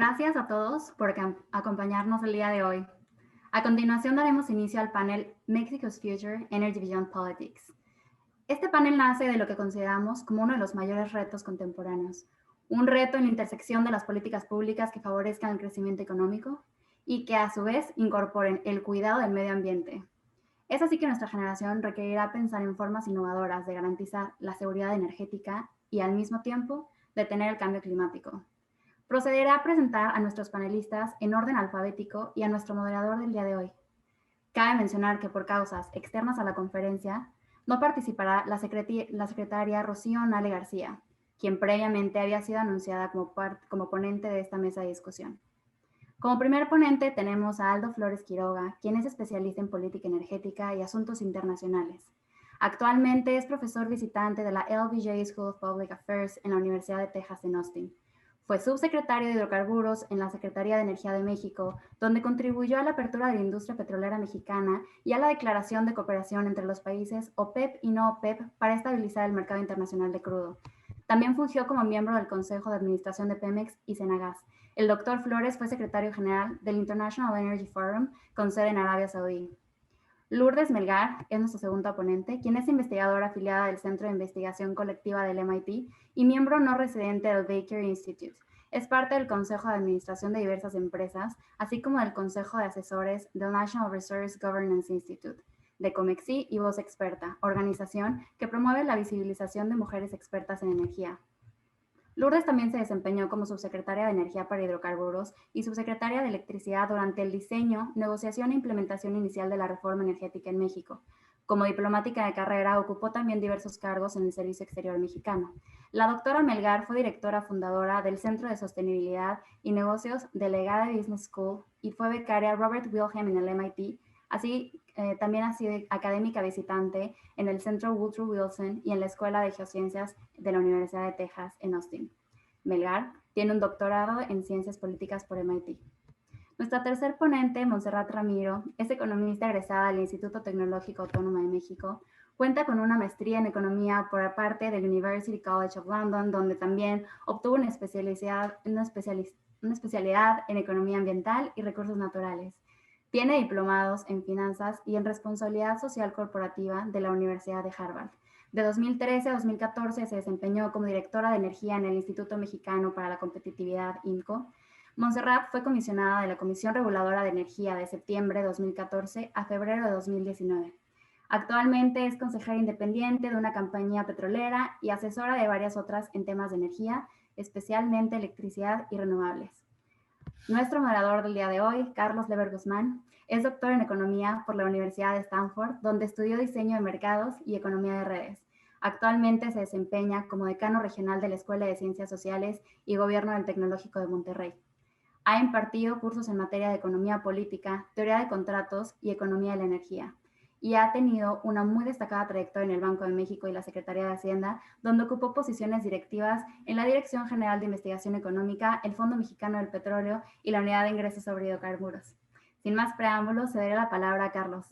Gracias a todos por acompañarnos el día de hoy. A continuación daremos inicio al panel Mexico's Future, Energy Beyond Politics. Este panel nace de lo que consideramos como uno de los mayores retos contemporáneos, un reto en la intersección de las políticas públicas que favorezcan el crecimiento económico y que a su vez incorporen el cuidado del medio ambiente. Es así que nuestra generación requerirá pensar en formas innovadoras de garantizar la seguridad energética y al mismo tiempo detener el cambio climático. Procederé a presentar a nuestros panelistas en orden alfabético y a nuestro moderador del día de hoy. Cabe mencionar que por causas externas a la conferencia, no participará la secretaria Rocío Nale García, quien previamente había sido anunciada como ponente de esta mesa de discusión. Como primer ponente tenemos a Aldo Flores Quiroga, quien es especialista en política energética y asuntos internacionales. Actualmente es profesor visitante de la LBJ School of Public Affairs en la Universidad de Texas en Austin. Fue subsecretario de Hidrocarburos en la Secretaría de Energía de México, donde contribuyó a la apertura de la industria petrolera mexicana y a la declaración de cooperación entre los países OPEP y no OPEP para estabilizar el mercado internacional de crudo. También fungió como miembro del Consejo de Administración de Pemex y Senagas. El doctor Flores fue secretario general del International Energy Forum con sede en Arabia Saudí. Lourdes Melgar es nuestro segundo ponente, quien es investigadora afiliada del Centro de Investigación Colectiva del MIT y miembro no residente del Baker Institute. Es parte del Consejo de Administración de diversas empresas, así como del Consejo de Asesores del National Resource Governance Institute, de Comexi y Voz Experta, organización que promueve la visibilización de mujeres expertas en energía. Lourdes también se desempeñó como subsecretaria de Energía para Hidrocarburos y subsecretaria de Electricidad durante el diseño, negociación e implementación inicial de la reforma energética en México. Como diplomática de carrera, ocupó también diversos cargos en el Servicio Exterior mexicano. La doctora Melgar fue directora fundadora del Centro de Sostenibilidad y Negocios delegada de Business School y fue becaria Robert Wilhelm en el MIT. También ha sido académica visitante en el Centro Woodrow Wilson y en la Escuela de Geociencias de la Universidad de Texas en Austin. Melgar tiene un doctorado en Ciencias Políticas por MIT. Nuestra tercer ponente, Montserrat Ramiro, es economista egresada del Instituto Tecnológico Autónomo de México. Cuenta con una maestría en economía por parte del University College of London, donde también obtuvo una especialidad en economía ambiental y recursos naturales. Tiene diplomados en finanzas y en responsabilidad social corporativa de la Universidad de Harvard. De 2013 a 2014 se desempeñó como directora de energía en el Instituto Mexicano para la Competitividad, INCO. Montserrat fue comisionada de la Comisión Reguladora de Energía de septiembre de 2014 a febrero de 2019. Actualmente es consejera independiente de una compañía petrolera y asesora de varias otras en temas de energía, especialmente electricidad y renovables. Nuestro moderador del día de hoy, Carlos Leber Guzmán, es doctor en Economía por la Universidad de Stanford, donde estudió Diseño de Mercados y Economía de Redes. Actualmente se desempeña como decano regional de la Escuela de Ciencias Sociales y Gobierno del Tecnológico de Monterrey. Ha impartido cursos en materia de economía política, teoría de contratos y economía de la energía. Y ha tenido una muy destacada trayectoria en el Banco de México y la Secretaría de Hacienda, donde ocupó posiciones directivas en la Dirección General de Investigación Económica, el Fondo Mexicano del Petróleo y la Unidad de Ingresos sobre Hidrocarburos. Sin más preámbulos, cederé la palabra a Carlos.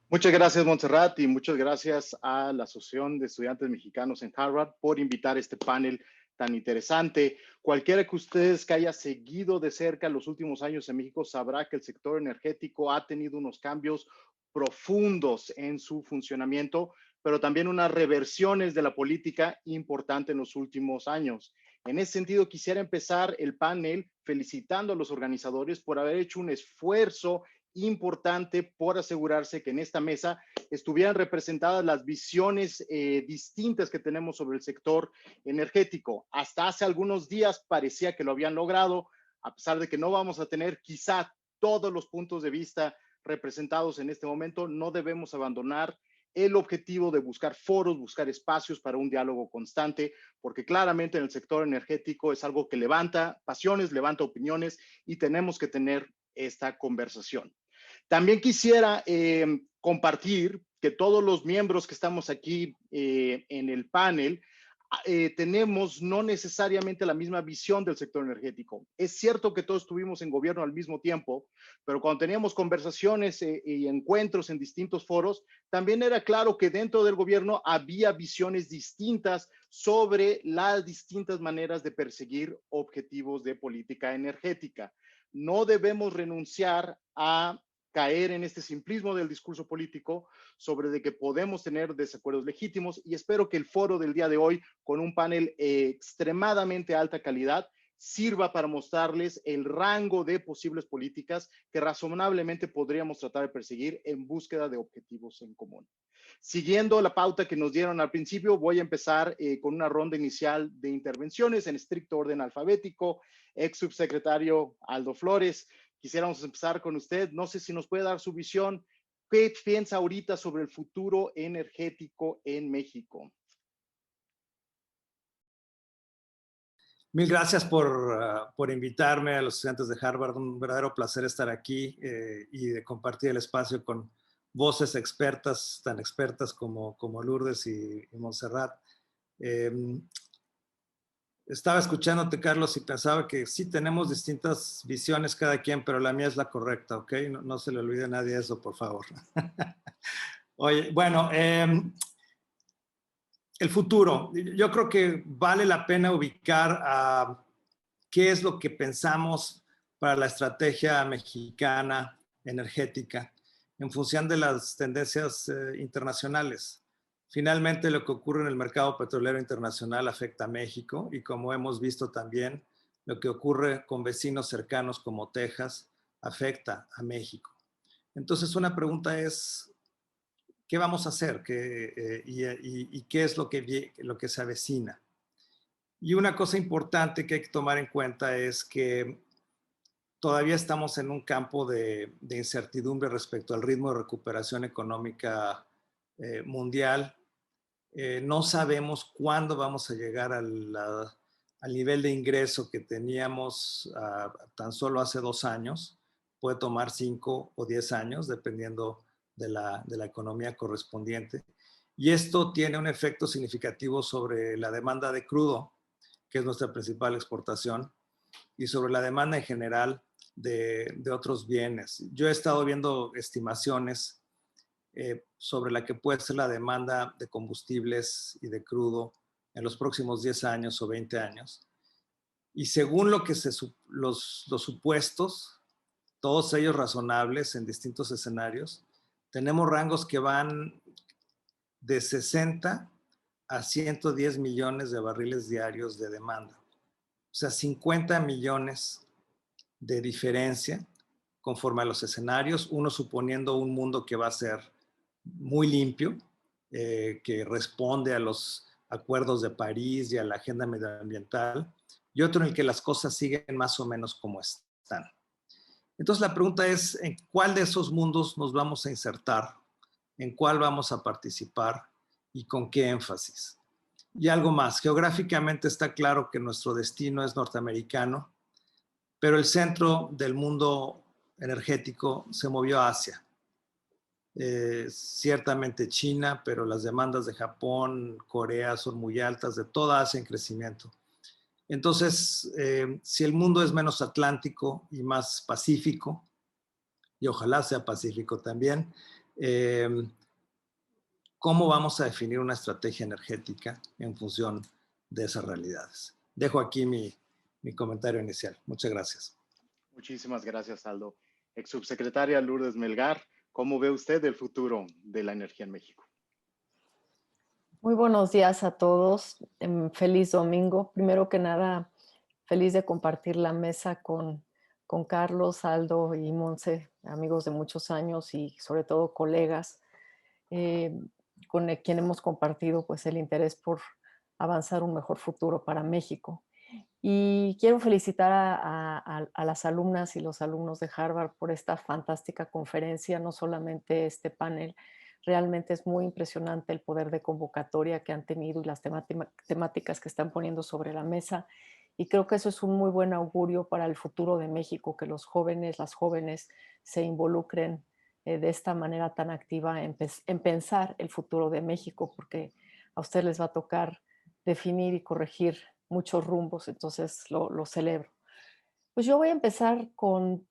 Muchas gracias, Montserrat, y muchas gracias a la Asociación de Estudiantes Mexicanos en Harvard por invitar a este panel tan interesante. Cualquiera que ustedes que haya seguido de cerca los últimos años en México sabrá que el sector energético ha tenido unos cambios profundos en su funcionamiento, pero también unas reversiones de la política importante en los últimos años. En ese sentido, quisiera empezar el panel felicitando a los organizadores por haber hecho un esfuerzo importante por asegurarse que en esta mesa estuvieran representadas las visiones distintas que tenemos sobre el sector energético. Hasta hace algunos días parecía que lo habían logrado, a pesar de que no vamos a tener quizá todos los puntos de vista representados en este momento. No debemos abandonar el objetivo de buscar foros, buscar espacios para un diálogo constante, porque claramente en el sector energético es algo que levanta pasiones, levanta opiniones y tenemos que tener esta conversación. También quisiera compartir que todos los miembros que estamos aquí en el panel tenemos no necesariamente la misma visión del sector energético. Es cierto que todos estuvimos en gobierno al mismo tiempo, pero cuando teníamos conversaciones y encuentros en distintos foros, también era claro que dentro del gobierno había visiones distintas sobre las distintas maneras de perseguir objetivos de política energética. No debemos renunciar a caer en este simplismo del discurso político sobre de que podemos tener desacuerdos legítimos, y espero que el foro del día de hoy, con un panel extremadamente alta calidad, sirva para mostrarles el rango de posibles políticas que razonablemente podríamos tratar de perseguir en búsqueda de objetivos en común. Siguiendo la pauta que nos dieron al principio, voy a empezar con una ronda inicial de intervenciones en estricto orden alfabético. Ex subsecretario Aldo Flores, quisiéramos empezar con usted. No sé si nos puede dar su visión. ¿Qué piensa ahorita sobre el futuro energético en México? Mil gracias por invitarme a los estudiantes de Harvard. Un verdadero placer estar aquí y de compartir el espacio con voces expertas, tan expertas como Lourdes y Montserrat. Estaba escuchándote, Carlos, y pensaba que sí tenemos distintas visiones cada quien, pero la mía es la correcta, ¿ok? No se le olvide a nadie eso, por favor. Oye, bueno, el futuro. Yo creo que vale la pena ubicar a qué es lo que pensamos para la estrategia mexicana energética en función de las tendencias internacionales. Finalmente, lo que ocurre en el mercado petrolero internacional afecta a México y, como hemos visto también, lo que ocurre con vecinos cercanos como Texas afecta a México. Entonces, una pregunta es, ¿qué vamos a hacer? ¿Y qué es lo que se avecina? Y una cosa importante que hay que tomar en cuenta es que todavía estamos en un campo de incertidumbre respecto al ritmo de recuperación económica mundial. No sabemos cuándo vamos a llegar al nivel de ingreso que teníamos tan solo hace 2 años. Puede tomar 5 o 10 años, dependiendo de la economía correspondiente. Y esto tiene un efecto significativo sobre la demanda de crudo, que es nuestra principal exportación, y sobre la demanda en general de otros bienes. Yo he estado viendo estimaciones sobre la que puede ser la demanda de combustibles y de crudo en los próximos 10 años o 20 años. Y según los supuestos, todos ellos razonables en distintos escenarios, tenemos rangos que van de 60 a 110 millones de barriles diarios de demanda. O sea, 50 millones de diferencia conforme a los escenarios, uno suponiendo un mundo que va a ser muy limpio, que responde a los acuerdos de París y a la agenda medioambiental, y otro en el que las cosas siguen más o menos como están. Entonces la pregunta es, ¿en cuál de esos mundos nos vamos a insertar? ¿En cuál vamos a participar? ¿Y con qué énfasis? Y algo más, geográficamente está claro que nuestro destino es norteamericano, pero el centro del mundo energético se movió a Asia. Ciertamente China, pero las demandas de Japón, Corea son muy altas, de toda Asia en crecimiento. Entonces, si el mundo es menos atlántico y más pacífico, y ojalá sea pacífico también, ¿cómo vamos a definir una estrategia energética en función de esas realidades? Dejo aquí mi comentario inicial. Muchas gracias. Muchísimas gracias, Aldo. Ex subsecretaria Lourdes Melgar, ¿cómo ve usted el futuro de la energía en México? Muy buenos días a todos. Feliz domingo. Primero que nada, feliz de compartir la mesa con Carlos, Aldo y Monse, amigos de muchos años y sobre todo colegas, con quien hemos compartido pues, el interés por avanzar un mejor futuro para México. Y quiero felicitar a las alumnas y los alumnos de Harvard por esta fantástica conferencia, no solamente este panel. Realmente es muy impresionante el poder de convocatoria que han tenido y las temáticas que están poniendo sobre la mesa. Y creo que eso es un muy buen augurio para el futuro de México, que los jóvenes, las jóvenes se involucren de esta manera tan activa en pensar el futuro de México, porque a ustedes les va a tocar definir y corregir muchos rumbos, entonces lo celebro. Pues yo voy a empezar con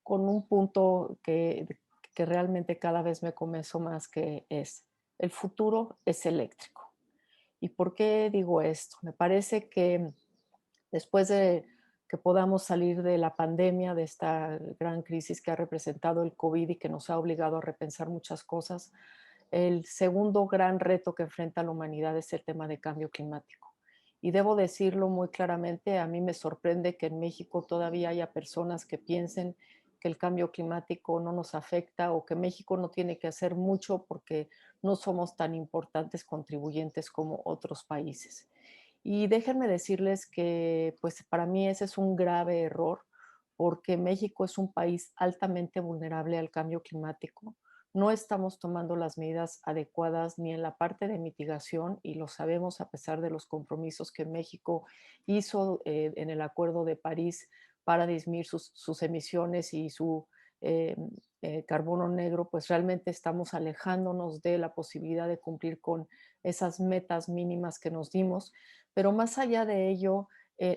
un punto que realmente cada vez me convenzo más que es, el futuro es eléctrico. ¿Y por qué digo esto? Me parece que después de que podamos salir de la pandemia, de esta gran crisis que ha representado el COVID y que nos ha obligado a repensar muchas cosas, el segundo gran reto que enfrenta la humanidad es el tema de cambio climático. Y debo decirlo muy claramente, a mí me sorprende que en México todavía haya personas que piensen que el cambio climático no nos afecta o que México no tiene que hacer mucho porque no somos tan importantes contribuyentes como otros países. Y déjenme decirles que, pues para mí ese es un grave error, porque México es un país altamente vulnerable al cambio climático. No estamos tomando las medidas adecuadas ni en la parte de mitigación, y lo sabemos a pesar de los compromisos que México hizo en el Acuerdo de París para disminuir sus emisiones y su eh, carbono negro, pues realmente estamos alejándonos de la posibilidad de cumplir con esas metas mínimas que nos dimos. Pero más allá de ello,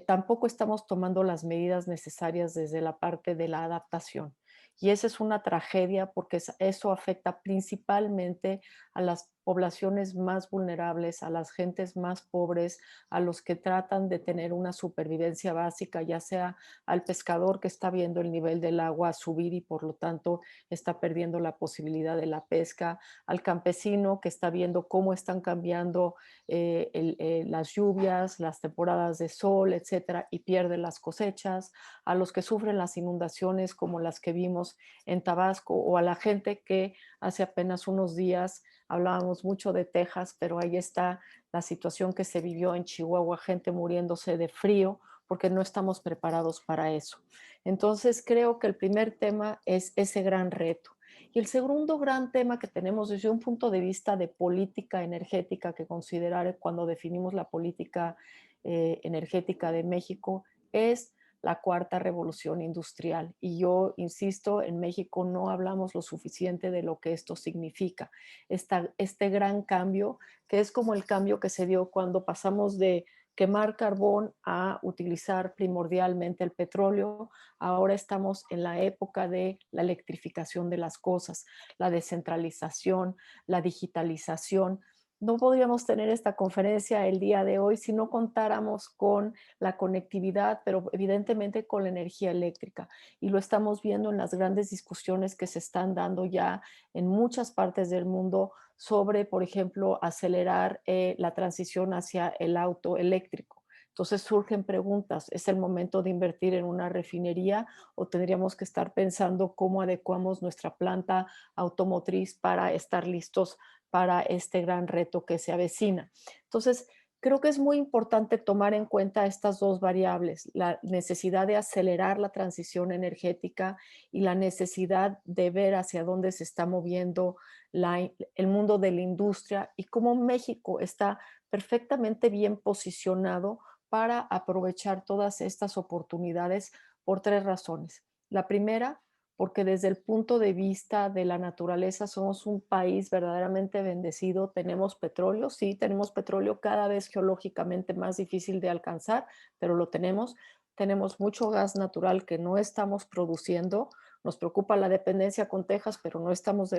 tampoco estamos tomando las medidas necesarias desde la parte de la adaptación. Y esa es una tragedia porque eso afecta principalmente a las poblaciones más vulnerables, a las gentes más pobres, a los que tratan de tener una supervivencia básica, ya sea al pescador que está viendo el nivel del agua subir y por lo tanto está perdiendo la posibilidad de la pesca, al campesino que está viendo cómo están cambiando las lluvias, las temporadas de sol, etcétera, y pierde las cosechas, a los que sufren las inundaciones como las que vimos en Tabasco, o a la gente que hace apenas unos días hablábamos mucho de Texas, pero ahí está la situación que se vivió en Chihuahua, gente muriéndose de frío porque no estamos preparados para eso. Entonces creo que el primer tema es ese gran reto. Y el segundo gran tema que tenemos desde un punto de vista de política energética que considerar cuando definimos la política energética de México es la cuarta revolución industrial. Y yo insisto, en México no hablamos lo suficiente de lo que esto significa. Este gran cambio, que es como el cambio que se dio cuando pasamos de quemar carbón a utilizar primordialmente el petróleo. Ahora estamos en la época de la electrificación de las cosas, la descentralización, la digitalización. No podríamos tener esta conferencia el día de hoy si no contáramos con la conectividad, pero evidentemente con la energía eléctrica. Y lo estamos viendo en las grandes discusiones que se están dando ya en muchas partes del mundo sobre, por ejemplo, acelerar la transición hacia el auto eléctrico. Entonces surgen preguntas, ¿es el momento de invertir en una refinería o tendríamos que estar pensando cómo adecuamos nuestra planta automotriz para estar listos para este gran reto que se avecina? Entonces, creo que es muy importante tomar en cuenta estas dos variables, la necesidad de acelerar la transición energética y la necesidad de ver hacia dónde se está moviendo el mundo de la industria y cómo México está perfectamente bien posicionado para aprovechar todas estas oportunidades por tres razones. La primera, porque desde el punto de vista de la naturaleza somos un país verdaderamente bendecido. Tenemos petróleo, sí, tenemos petróleo cada vez geológicamente más difícil de alcanzar, pero lo tenemos. Tenemos mucho gas natural que no estamos produciendo. Nos preocupa la dependencia con Texas, pero no estamos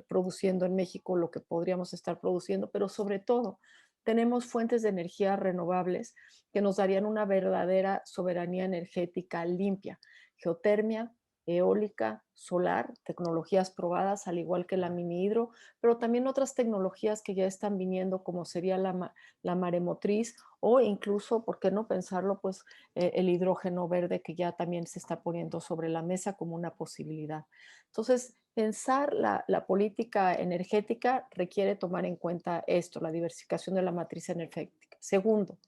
produciendo en México lo que podríamos estar produciendo, pero sobre todo tenemos fuentes de energía renovables que nos darían una verdadera soberanía energética limpia. Geotermia, eólica, solar, tecnologías probadas, al igual que la mini hidro, pero también otras tecnologías que ya están viniendo, como sería la maremotriz o incluso, ¿por qué no pensarlo? Pues el hidrógeno verde que ya también se está poniendo sobre la mesa como una posibilidad. Entonces, pensar la política energética requiere tomar en cuenta esto, la diversificación de la matriz energética. Segundo,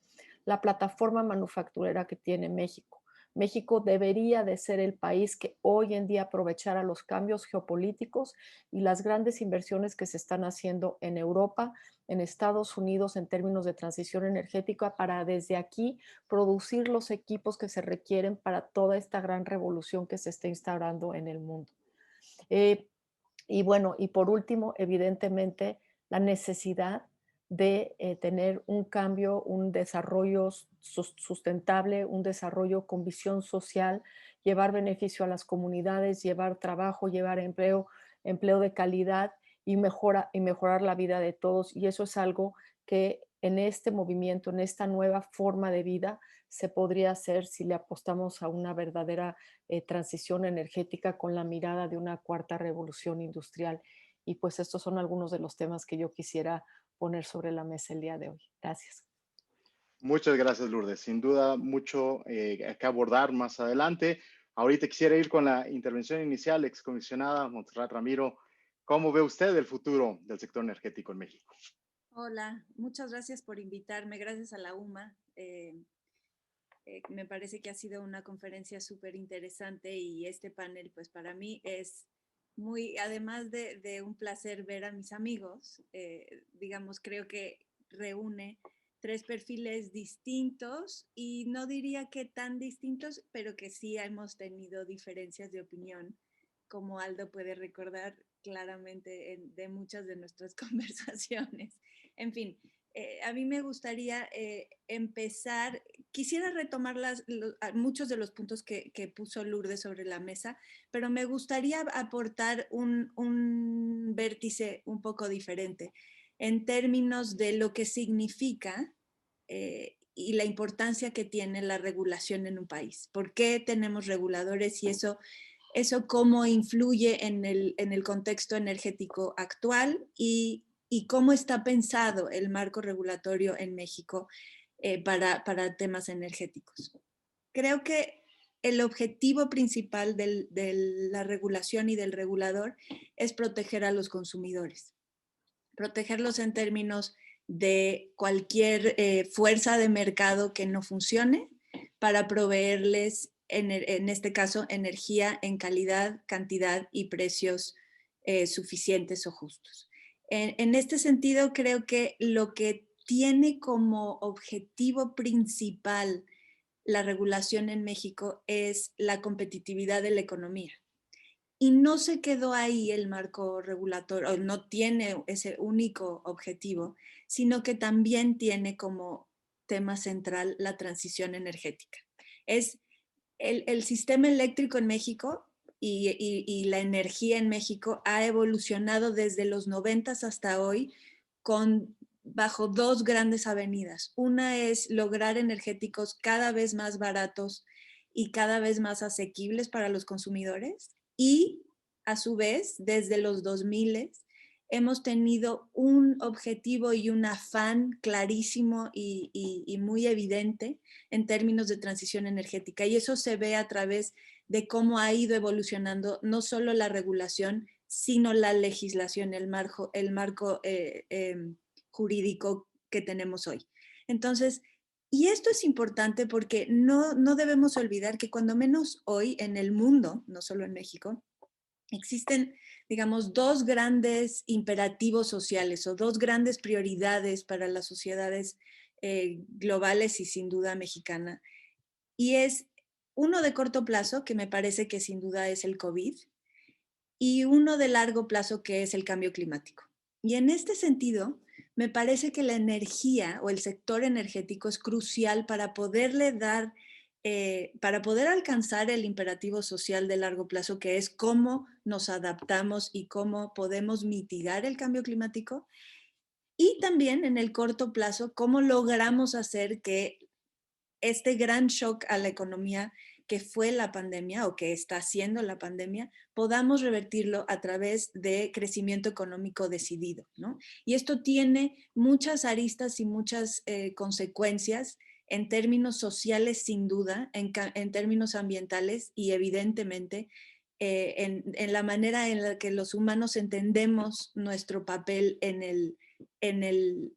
la plataforma manufacturera que tiene México. México debería de ser el país que hoy en día aprovechara los cambios geopolíticos y las grandes inversiones que se están haciendo en Europa, en Estados Unidos en términos de transición energética para desde aquí producir los equipos que se requieren para toda esta gran revolución que se está instaurando en el mundo. Eh, y bueno, y por último, evidentemente, la necesidad de tener un cambio, un desarrollo sustentable, un desarrollo con visión social, llevar beneficio a las comunidades, llevar trabajo, llevar empleo, empleo de calidad y mejorar la vida de todos. Y eso es algo que en este movimiento, en esta nueva forma de vida, se podría hacer si le apostamos a una verdadera transición energética con la mirada de una cuarta revolución industrial. Y pues estos son algunos de los temas que yo quisiera poner sobre la mesa el día de hoy. Gracias. Muchas gracias, Lourdes. Sin duda, mucho que abordar más adelante. Ahorita quisiera ir con la intervención inicial, excomisionada Montserrat Ramiro. ¿Cómo ve usted el futuro del sector energético en México? Hola, muchas gracias por invitarme. Gracias a la UMA. Me parece que ha sido una conferencia súper interesante y este panel, pues para mí es muy, además de un placer ver a mis amigos, digamos, creo que reúne tres perfiles distintos y no diría que tan distintos, pero que sí hemos tenido diferencias de opinión, como Aldo puede recordar claramente de muchas de nuestras conversaciones. En fin, a mí me gustaría empezar, quisiera retomar muchos de los puntos que puso Lourdes sobre la mesa, pero me gustaría aportar un vértice un poco diferente en términos de lo que significa y la importancia que tiene la regulación en un país. ¿Por qué tenemos reguladores y eso cómo influye en el contexto energético actual y cómo está pensado el marco regulatorio en México para temas energéticos? Creo que el objetivo principal de la regulación y del regulador es proteger a los consumidores. Protegerlos en términos de cualquier fuerza de mercado que no funcione para proveerles, en este caso, energía en calidad, cantidad y precios suficientes o justos. En este sentido, creo que lo que tiene como objetivo principal la regulación en México es la competitividad de la economía. Y no se quedó ahí el marco regulatorio, no tiene ese único objetivo, sino que también tiene como tema central la transición energética. Es el sistema eléctrico en México y la energía en México ha evolucionado desde los 90s hasta hoy bajo dos grandes avenidas. Una es lograr energéticos cada vez más baratos y cada vez más asequibles para los consumidores, y a su vez, desde los 2000 hemos tenido un objetivo y un afán clarísimo y muy evidente en términos de transición energética. Y eso se ve a través de cómo ha ido evolucionando no solo la regulación, sino la legislación, el marco jurídico que tenemos hoy. Entonces, y esto es importante porque no debemos olvidar que cuando menos hoy en el mundo, no solo en México, existen, digamos, dos grandes imperativos sociales o dos grandes prioridades para las sociedades globales y sin duda mexicana. Y es uno de corto plazo, que me parece que sin duda es el COVID, y uno de largo plazo, que es el cambio climático. Y en este sentido, me parece que la energía o el sector energético es crucial para poderle dar, para poder alcanzar el imperativo social de largo plazo, que es cómo nos adaptamos y cómo podemos mitigar el cambio climático. Y también en el corto plazo, cómo logramos hacer que este gran shock a la economía que fue la pandemia o que está haciendo la pandemia, podamos revertirlo a través de crecimiento económico decidido, ¿no? Y esto tiene muchas aristas y muchas consecuencias en términos sociales, sin duda, en términos ambientales y evidentemente en la manera en la que los humanos entendemos nuestro papel en el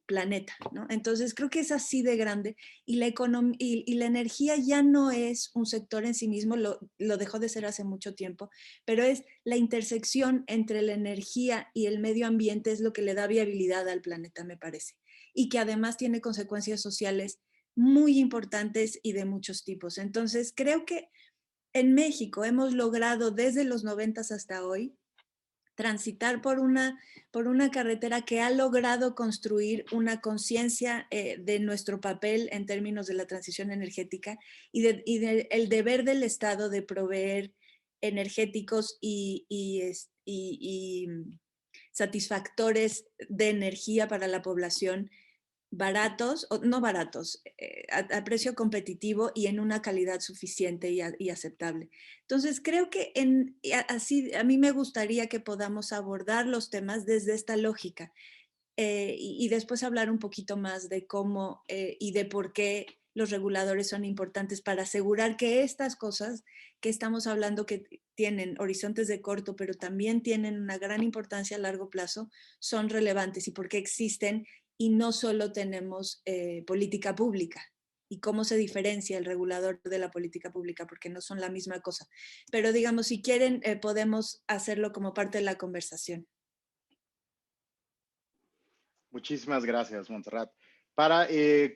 planeta, ¿no? Entonces creo que es así de grande y la energía ya no es un sector en sí mismo, lo dejó de ser hace mucho tiempo, pero es la intersección entre la energía y el medio ambiente es lo que le da viabilidad al planeta, me parece, y que además tiene consecuencias sociales muy importantes y de muchos tipos. Entonces creo que en México hemos logrado desde los 90s hasta hoy transitar por una carretera que ha logrado construir una conciencia de nuestro papel en términos de la transición energética y el deber del Estado de proveer energéticos y satisfactores de energía para la población baratos, o no baratos, a precio competitivo y en una calidad suficiente y aceptable. Entonces, creo que así a mí me gustaría que podamos abordar los temas desde esta lógica y después hablar un poquito más de cómo y de por qué los reguladores son importantes para asegurar que estas cosas que estamos hablando que tienen horizontes de corto, pero también tienen una gran importancia a largo plazo, son relevantes y por qué existen y no solo tenemos política pública y cómo se diferencia el regulador de la política pública, porque no son la misma cosa. Pero digamos, si quieren, podemos hacerlo como parte de la conversación. Muchísimas gracias, Montserrat. Para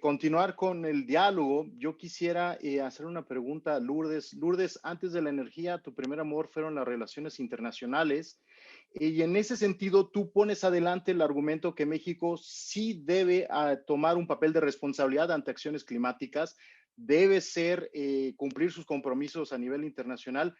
continuar con el diálogo, yo quisiera hacer una pregunta a Lourdes. Lourdes, antes de la energía, tu primer amor fueron las relaciones internacionales. Y en ese sentido, tú pones adelante el argumento que México sí debe tomar un papel de responsabilidad ante acciones climáticas, debe cumplir sus compromisos a nivel internacional.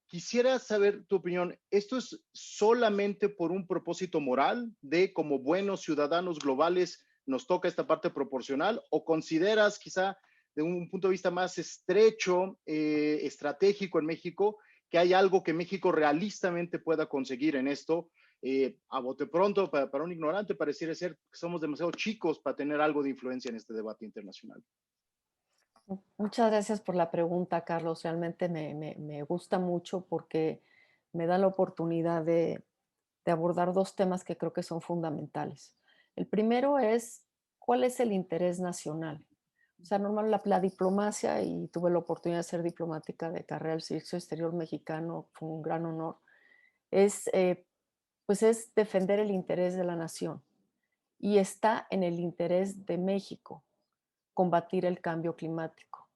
Quisiera saber tu opinión. ¿Esto es solamente por un propósito moral de como buenos ciudadanos globales nos toca esta parte proporcional o consideras quizá de un punto de vista más estrecho, estratégico en México, que hay algo que México realistamente pueda conseguir en esto? A bote pronto, para un ignorante, pareciera ser que somos demasiado chicos para tener algo de influencia en este debate internacional. Muchas gracias por la pregunta, Carlos. Realmente me gusta mucho porque me da la oportunidad de abordar dos temas que creo que son fundamentales. El primero es, ¿cuál es el interés nacional? O sea, normal la diplomacia, y tuve la oportunidad de ser diplomática de carrera del Servicio Exterior Mexicano, fue un gran honor, es, pues es defender el interés de la nación. Y está en el interés de México combatir el cambio climático.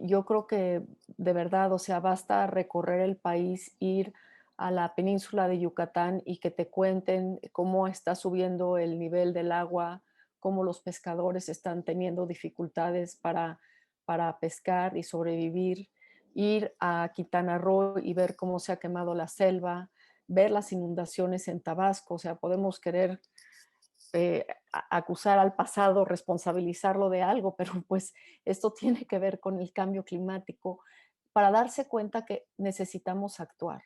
Yo creo que de verdad, o sea, basta recorrer el país, ir a la península de Yucatán y que te cuenten cómo está subiendo el nivel del agua, cómo los pescadores están teniendo dificultades para pescar y sobrevivir, ir a Quintana Roo y ver cómo se ha quemado la selva, ver las inundaciones en Tabasco, o sea, podemos querer acusar al pasado, responsabilizarlo de algo, pero pues esto tiene que ver con el cambio climático para darse cuenta que necesitamos actuar.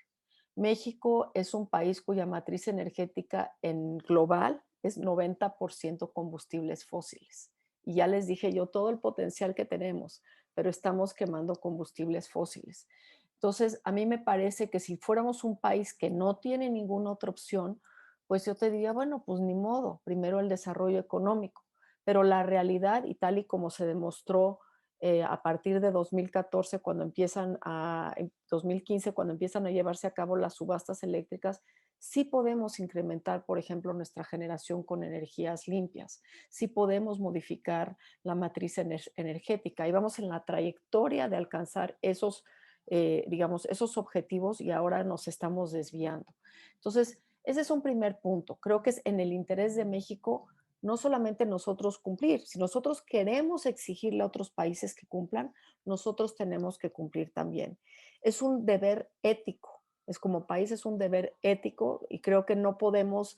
México es un país cuya matriz energética en global es 90% combustibles fósiles. Y ya les dije yo todo el potencial que tenemos, pero estamos quemando combustibles fósiles. Entonces, a mí me parece que si fuéramos un país que no tiene ninguna otra opción, pues yo te diría, bueno, pues ni modo, primero el desarrollo económico. Pero la realidad, y tal y como se demostró a partir de 2014, en 2015, cuando empiezan a llevarse a cabo las subastas eléctricas, sí podemos incrementar, por ejemplo, nuestra generación con energías limpias, sí podemos modificar la matriz energética y vamos en la trayectoria de alcanzar digamos, esos objetivos y ahora nos estamos desviando. Entonces, ese es un primer punto. Creo que es en el interés de México no solamente nosotros cumplir, si nosotros queremos exigirle a otros países que cumplan, nosotros tenemos que cumplir también. Es un deber ético, es como país, es un deber ético y creo que no podemos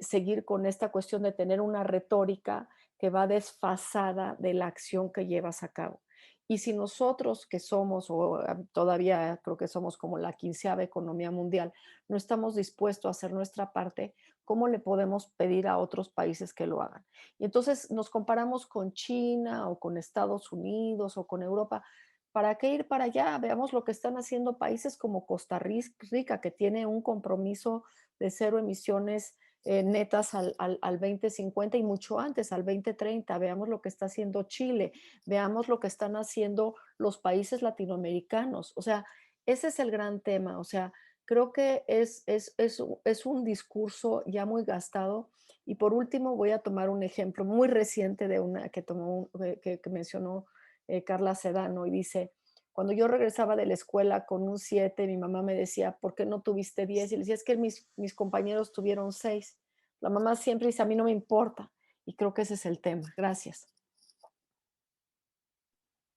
seguir con esta cuestión de tener una retórica que va desfasada de la acción que llevas a cabo. Y si nosotros que somos, o todavía creo que somos como la 15ª economía mundial, no estamos dispuestos a hacer nuestra parte, ¿cómo le podemos pedir a otros países que lo hagan? Y entonces nos comparamos con China o con Estados Unidos o con Europa. ¿Para qué ir para allá? Veamos lo que están haciendo países como Costa Rica, que tiene un compromiso de cero emisiones netas al 2050 y mucho antes, al 2030. Veamos lo que está haciendo Chile, veamos lo que están haciendo los países latinoamericanos. O sea, ese es el gran tema. O sea, creo que es un discurso ya muy gastado. Y por último, voy a tomar un ejemplo muy reciente de una que mencionó Carla Sedano y dice, Cuando yo regresaba de la escuela con un 7, mi mamá me decía, ¿por qué no tuviste 10? Y le decía, es que mis compañeros tuvieron 6. La mamá siempre dice, a mí no me importa. Y creo que ese es el tema. Gracias.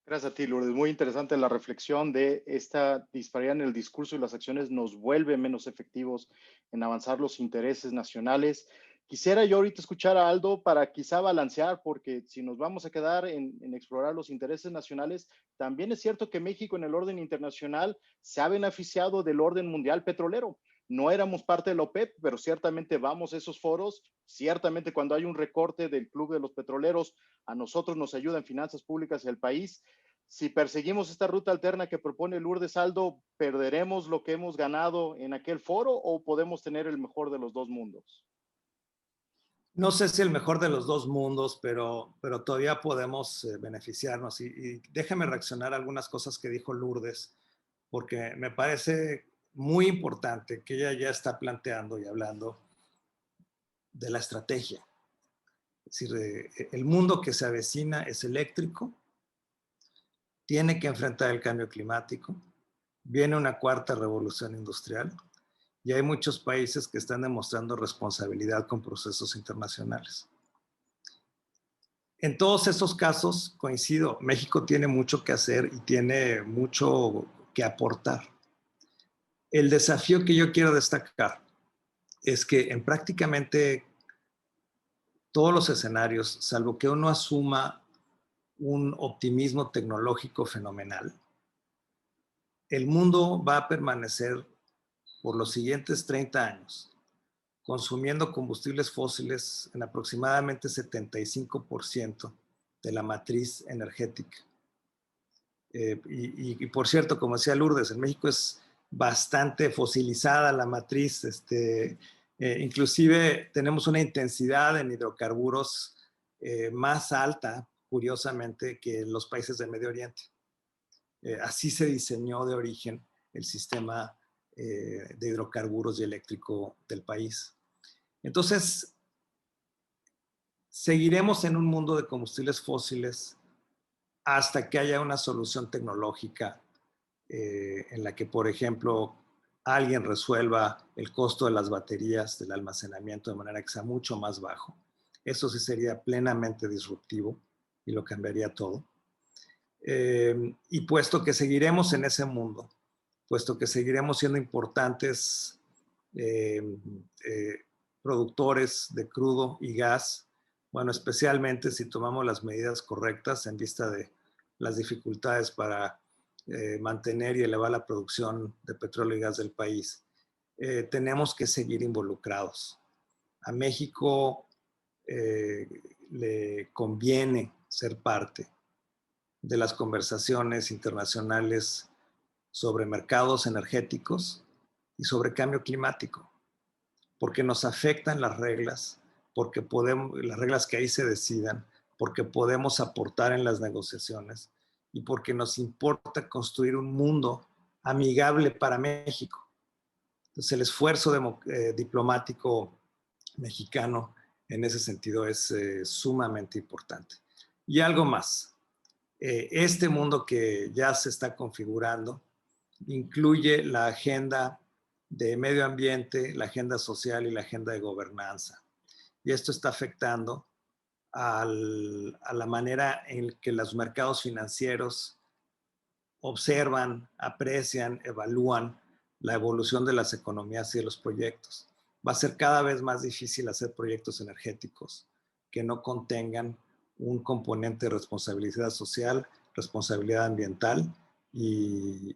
Gracias a ti, Lourdes. Muy interesante la reflexión de esta disparidad en el discurso y las acciones nos vuelve menos efectivos en avanzar los intereses nacionales. Quisiera yo ahorita escuchar a Aldo para quizá balancear, porque si nos vamos a quedar en explorar los intereses nacionales, también es cierto que México en el orden internacional se ha beneficiado del orden mundial petrolero. No éramos parte de la OPEP, pero ciertamente vamos a esos foros. Ciertamente cuando hay un recorte del Club de los Petroleros, a nosotros nos ayuda en finanzas públicas y el país. Si perseguimos esta ruta alterna que propone Lourdes, Aldo, ¿perderemos lo que hemos ganado en aquel foro o podemos tener el mejor de los dos mundos? No sé si el mejor de los dos mundos, pero todavía podemos beneficiarnos. Y déjame reaccionar a algunas cosas que dijo Lourdes, porque me parece muy importante que ella ya está planteando y hablando de la estrategia. Es decir, el mundo que se avecina es eléctrico, tiene que enfrentar el cambio climático, viene una cuarta revolución industrial y hay muchos países que están demostrando responsabilidad con procesos internacionales. En todos esos casos, coincido, México tiene mucho que hacer y tiene mucho que aportar. El desafío que yo quiero destacar es que en prácticamente todos los escenarios, salvo que uno asuma un optimismo tecnológico fenomenal, el mundo va a permanecer por los siguientes 30 años consumiendo combustibles fósiles en aproximadamente 75% de la matriz energética. Y por cierto, como decía Lourdes, en México es bastante fosilizada la matriz, inclusive tenemos una intensidad en hidrocarburos más alta, curiosamente, que los países del Medio Oriente. Así se diseñó de origen el sistema de hidrocarburos y eléctrico del país. Entonces, seguiremos en un mundo de combustibles fósiles hasta que haya una solución tecnológica en la que, por ejemplo, alguien resuelva el costo de las baterías del almacenamiento de manera que sea mucho más bajo. Eso sí sería plenamente disruptivo y lo cambiaría todo. Y puesto que seguiremos en ese mundo, puesto que seguiremos siendo importantes productores de crudo y gas, bueno, especialmente si tomamos las medidas correctas en vista de las dificultades para mantener y elevar la producción de petróleo y gas del país, tenemos que seguir involucrados. A México le conviene ser parte de las conversaciones internacionales sobre mercados energéticos y sobre cambio climático, porque nos afectan las reglas, porque las reglas que ahí se decidan, porque podemos aportar en las negociaciones y porque nos importa construir un mundo amigable para México. Entonces, el esfuerzo diplomático mexicano en ese sentido es sumamente importante. Y algo más, este mundo que ya se está configurando incluye la agenda de medio ambiente, la agenda social y la agenda de gobernanza. Y esto está afectando a la manera en que los mercados financieros observan, aprecian, evalúan la evolución de las economías y de los proyectos. Va a ser cada vez más difícil hacer proyectos energéticos que no contengan un componente de responsabilidad social, responsabilidad ambiental y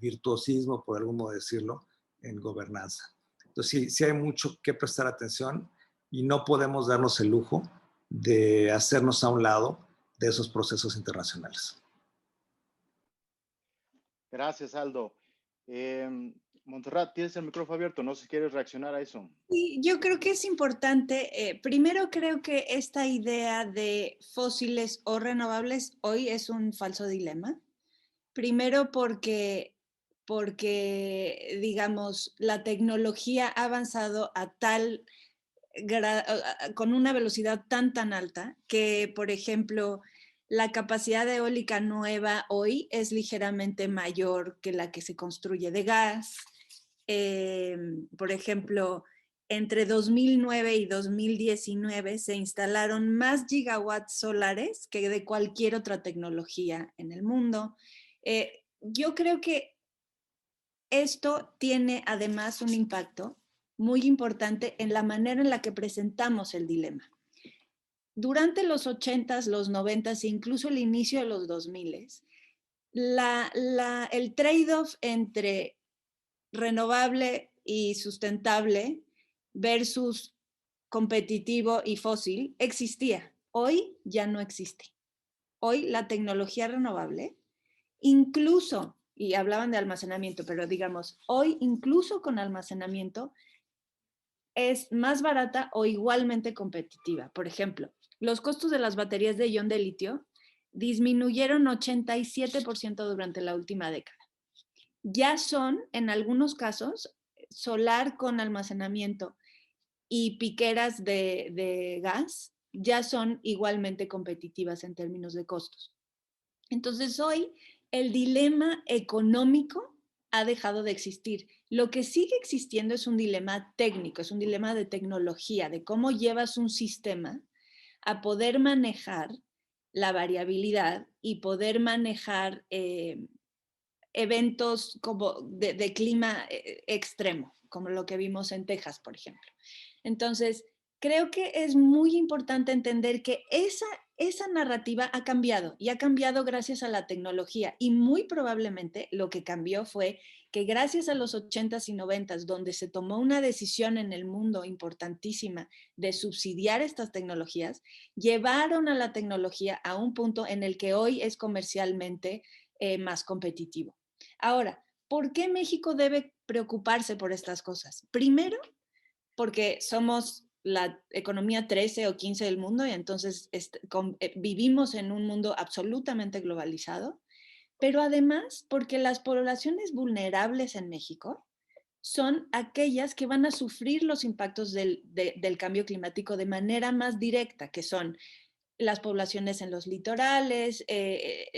virtuosismo, por algún modo decirlo, en gobernanza. Entonces, sí hay mucho que prestar atención y no podemos darnos el lujo de hacernos a un lado de esos procesos internacionales. Gracias, Aldo. Montserrat, tienes el micrófono abierto, no sé si quieres reaccionar a eso. Sí, yo creo que es importante, primero creo que esta idea de fósiles o renovables hoy es un falso dilema. Primero porque, digamos, la tecnología ha avanzado a con una velocidad tan alta que, por ejemplo, la capacidad eólica nueva hoy es ligeramente mayor que la que se construye de gas. Por ejemplo, entre 2009 y 2019 se instalaron más gigawatts solares que de cualquier otra tecnología en el mundo. Yo creo que esto tiene además un impacto muy importante en la manera en la que presentamos el dilema. Durante los 80s, los 90s e incluso el inicio de los 2000s, el trade-off entre renovable y sustentable versus competitivo y fósil existía. Hoy ya no existe. Hoy la tecnología renovable, incluso, y hablaban de almacenamiento, pero digamos, hoy incluso con almacenamiento es más barata o igualmente competitiva. Por ejemplo, los costos de las baterías de ion de litio disminuyeron 87% durante la última década. Ya son, en algunos casos, solar con almacenamiento y piqueras de gas, ya son igualmente competitivas en términos de costos. Entonces hoy el dilema económico ha dejado de existir. Lo que sigue existiendo es un dilema técnico, es un dilema de tecnología, de cómo llevas un sistema a poder manejar la variabilidad y poder manejar eventos como de clima extremo, como lo que vimos en Texas, por ejemplo. Entonces, creo que es muy importante entender que esa narrativa ha cambiado y ha cambiado gracias a la tecnología y muy probablemente lo que cambió fue que gracias a los 80s y 90s, donde se tomó una decisión en el mundo importantísima de subsidiar estas tecnologías, llevaron a la tecnología a un punto en el que hoy es comercialmente más competitivo. Ahora, ¿por qué México debe preocuparse por estas cosas? Primero, porque somos la economía 13 o 15 del mundo y entonces vivimos en un mundo absolutamente globalizado, pero además porque las poblaciones vulnerables en México son aquellas que van a sufrir los impactos del cambio climático de manera más directa, que son las poblaciones en los litorales,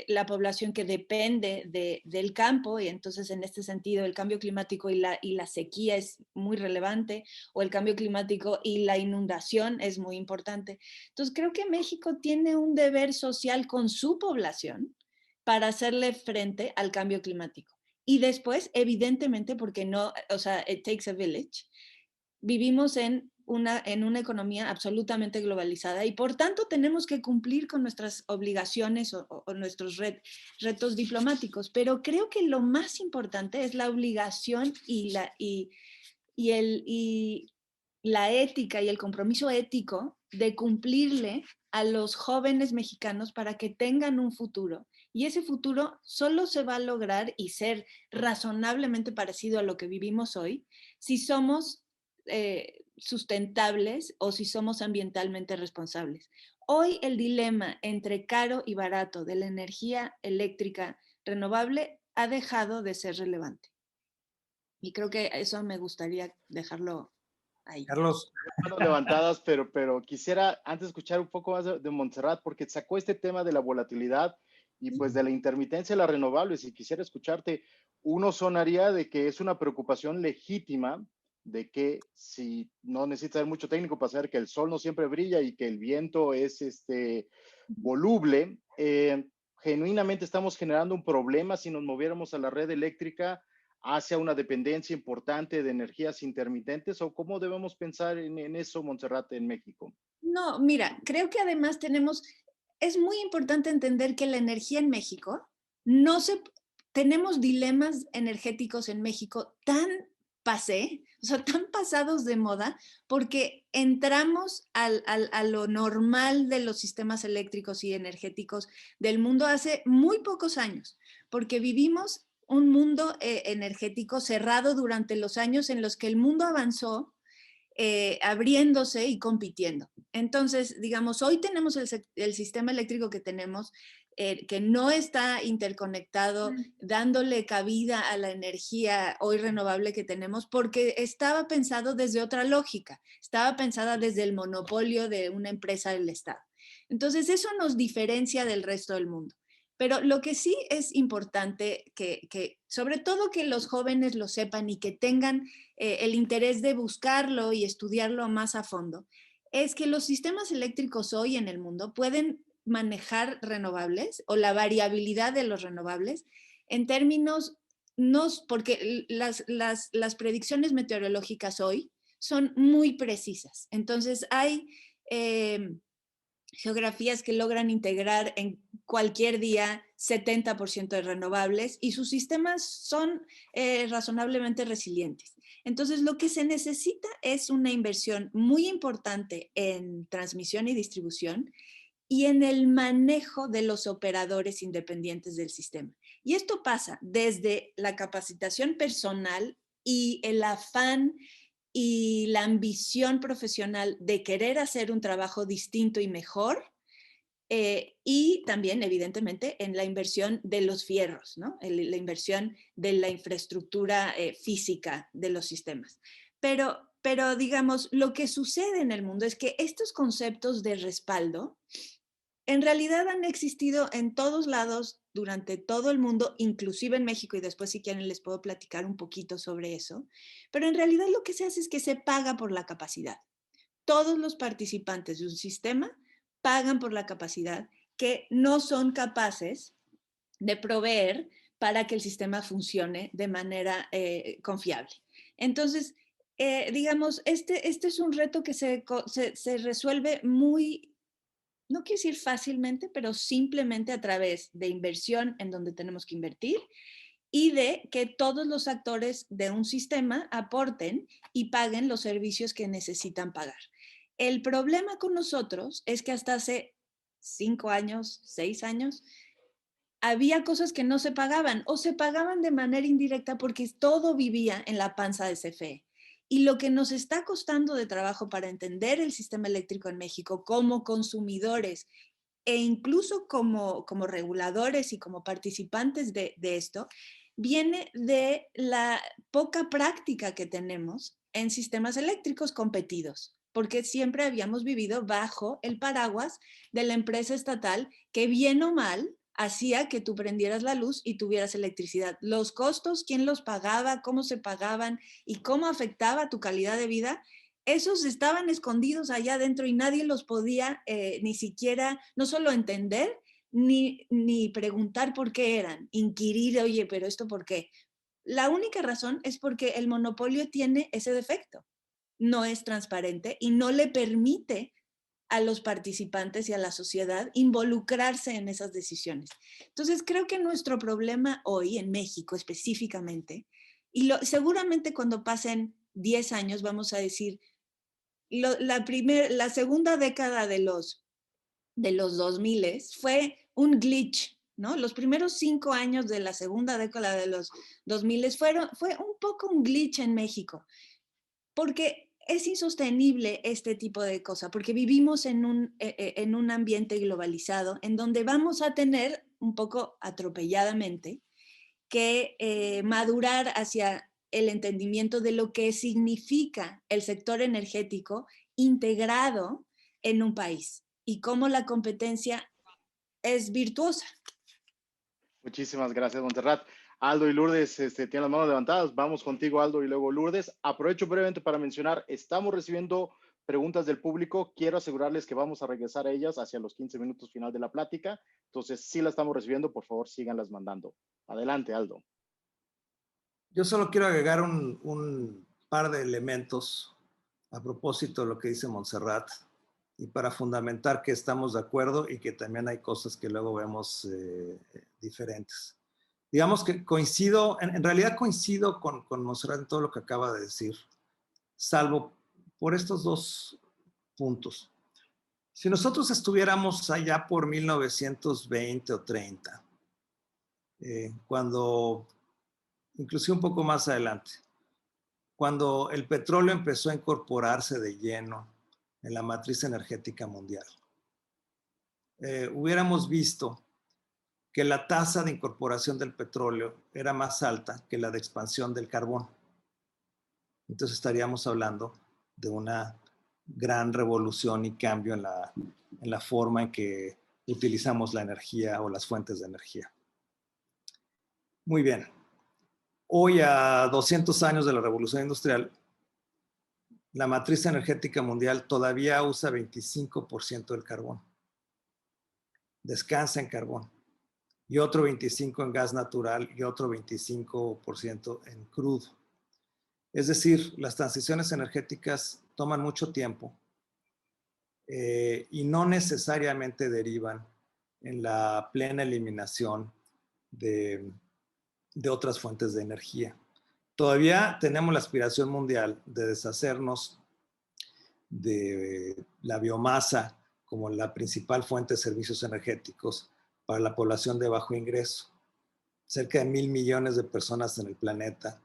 la población que depende del campo, y entonces en este sentido el cambio climático y la sequía es muy relevante, o el cambio climático y la inundación es muy importante. Entonces creo que México tiene un deber social con su población para hacerle frente al cambio climático. Y después, evidentemente, porque no, o sea, it takes a village, vivimos en una economía absolutamente globalizada y por tanto tenemos que cumplir con nuestras obligaciones o nuestros retos diplomáticos. Pero creo que lo más importante es la obligación y la ética y el compromiso ético de cumplirle a los jóvenes mexicanos para que tengan un futuro. Y ese futuro solo se va a lograr y ser razonablemente parecido a lo que vivimos hoy si somos sustentables o si somos ambientalmente responsables. Hoy el dilema entre caro y barato de la energía eléctrica renovable ha dejado de ser relevante. Y creo que eso me gustaría dejarlo ahí. Carlos. Manos levantadas, pero quisiera antes escuchar un poco más de Montserrat, porque sacó este tema de la volatilidad y pues de la intermitencia de las renovables, y quisiera escucharte. Uno sonaría de que es una preocupación legítima, de que si no necesita ser mucho técnico para saber que el sol no siempre brilla y que el viento es voluble, genuinamente estamos generando un problema si nos moviéramos a la red eléctrica hacia una dependencia importante de energías intermitentes, o cómo debemos pensar en eso, Montserrat, en México. No, mira, creo que además es muy importante entender que la energía en México, tenemos dilemas energéticos en México tan o sea, tan pasados de moda, porque entramos a lo normal de los sistemas eléctricos y energéticos del mundo hace muy pocos años, porque vivimos un mundo energético cerrado durante los años en los que el mundo avanzó abriéndose y compitiendo. Entonces, digamos, hoy tenemos el sistema eléctrico que tenemos, que no está interconectado, dándole cabida a la energía hoy renovable que tenemos, porque estaba pensado desde otra lógica, estaba pensada desde el monopolio de una empresa del Estado. Entonces, eso nos diferencia del resto del mundo. Pero lo que sí es importante que sobre todo que los jóvenes lo sepan y que tengan el interés de buscarlo y estudiarlo más a fondo, es que los sistemas eléctricos hoy en el mundo pueden manejar renovables o la variabilidad de los renovables en términos, porque las predicciones meteorológicas hoy son muy precisas. Entonces hay geografías que logran integrar en cualquier día 70% de renovables y sus sistemas son razonablemente resilientes. Entonces, lo que se necesita es una inversión muy importante en transmisión y distribución y en el manejo de los operadores independientes del sistema. Y esto pasa desde la capacitación personal y el afán y la ambición profesional de querer hacer un trabajo distinto y mejor, y también, evidentemente, en la inversión de los fierros, ¿no? La inversión de la infraestructura física de los sistemas. Pero, digamos, lo que sucede en el mundo es que estos conceptos de respaldo en realidad han existido en todos lados durante todo el mundo, inclusive en México, y después si quieren les puedo platicar un poquito sobre eso, pero en realidad lo que se hace es que se paga por la capacidad. Todos los participantes de un sistema pagan por la capacidad que no son capaces de proveer para que el sistema funcione de manera confiable. Entonces, digamos, este es un reto que se resuelve muy, no quiero decir fácilmente, pero simplemente a través de inversión en donde tenemos que invertir y de que todos los actores de un sistema aporten y paguen los servicios que necesitan pagar. El problema con nosotros es que hasta hace 5 años, 6 años, había cosas que no se pagaban o se pagaban de manera indirecta porque todo vivía en la panza de CFE. Y lo que nos está costando de trabajo para entender el sistema eléctrico en México como consumidores e incluso como reguladores y como participantes de esto, viene de la poca práctica que tenemos en sistemas eléctricos competidos, porque siempre habíamos vivido bajo el paraguas de la empresa estatal que bien o mal hacía que tú prendieras la luz y tuvieras electricidad. Los costos, quién los pagaba, cómo se pagaban y cómo afectaba tu calidad de vida, esos estaban escondidos allá adentro y nadie los podía ni siquiera, no solo entender, ni preguntar por qué eran, inquirir, oye, pero esto por qué. La única razón es porque el monopolio tiene ese defecto. No es transparente y no le permite a los participantes y a la sociedad involucrarse en esas decisiones. Entonces, creo que nuestro problema hoy en México específicamente, y seguramente cuando pasen 10 años vamos a decir, la segunda década de los 2000 fue un glitch, ¿no? Los primeros 5 años de la segunda década de los 2000 fue un poco un glitch en México, porque es insostenible este tipo de cosas, porque vivimos en un ambiente globalizado en donde vamos a tener, un poco atropelladamente, que madurar hacia el entendimiento de lo que significa el sector energético integrado en un país y cómo la competencia es virtuosa. Muchísimas gracias, Montserrat. Aldo y Lourdes tienen las manos levantadas. Vamos contigo, Aldo, y luego Lourdes. Aprovecho brevemente para mencionar, estamos recibiendo preguntas del público. Quiero asegurarles que vamos a regresar a ellas hacia los 15 minutos final de la plática. Entonces, si las estamos recibiendo, por favor, síganlas mandando. Adelante, Aldo. Yo solo quiero agregar un par de elementos a propósito de lo que dice Montserrat y para fundamentar que estamos de acuerdo y que también hay cosas que luego vemos diferentes. Digamos que coincido, en realidad coincido con Montserrat en todo lo que acaba de decir, salvo por estos dos puntos. Si nosotros estuviéramos allá por 1920 o 30, cuando, inclusive un poco más adelante, cuando el petróleo empezó a incorporarse de lleno en la matriz energética mundial, hubiéramos visto que la tasa de incorporación del petróleo era más alta que la de expansión del carbón. Entonces estaríamos hablando de una gran revolución y cambio en la forma en que utilizamos la energía o las fuentes de energía. Muy bien. Hoy, a 200 años de la Revolución Industrial, la matriz energética mundial todavía usa 25% del carbón. Descansa en carbón. Y otro 25% en gas natural y otro 25% en crudo. Es decir, las transiciones energéticas toman mucho tiempo y no necesariamente derivan en la plena eliminación de otras fuentes de energía. Todavía tenemos la aspiración mundial de deshacernos de la biomasa como la principal fuente de servicios energéticos para la población de bajo ingreso. Cerca de 1,000 millones de personas en el planeta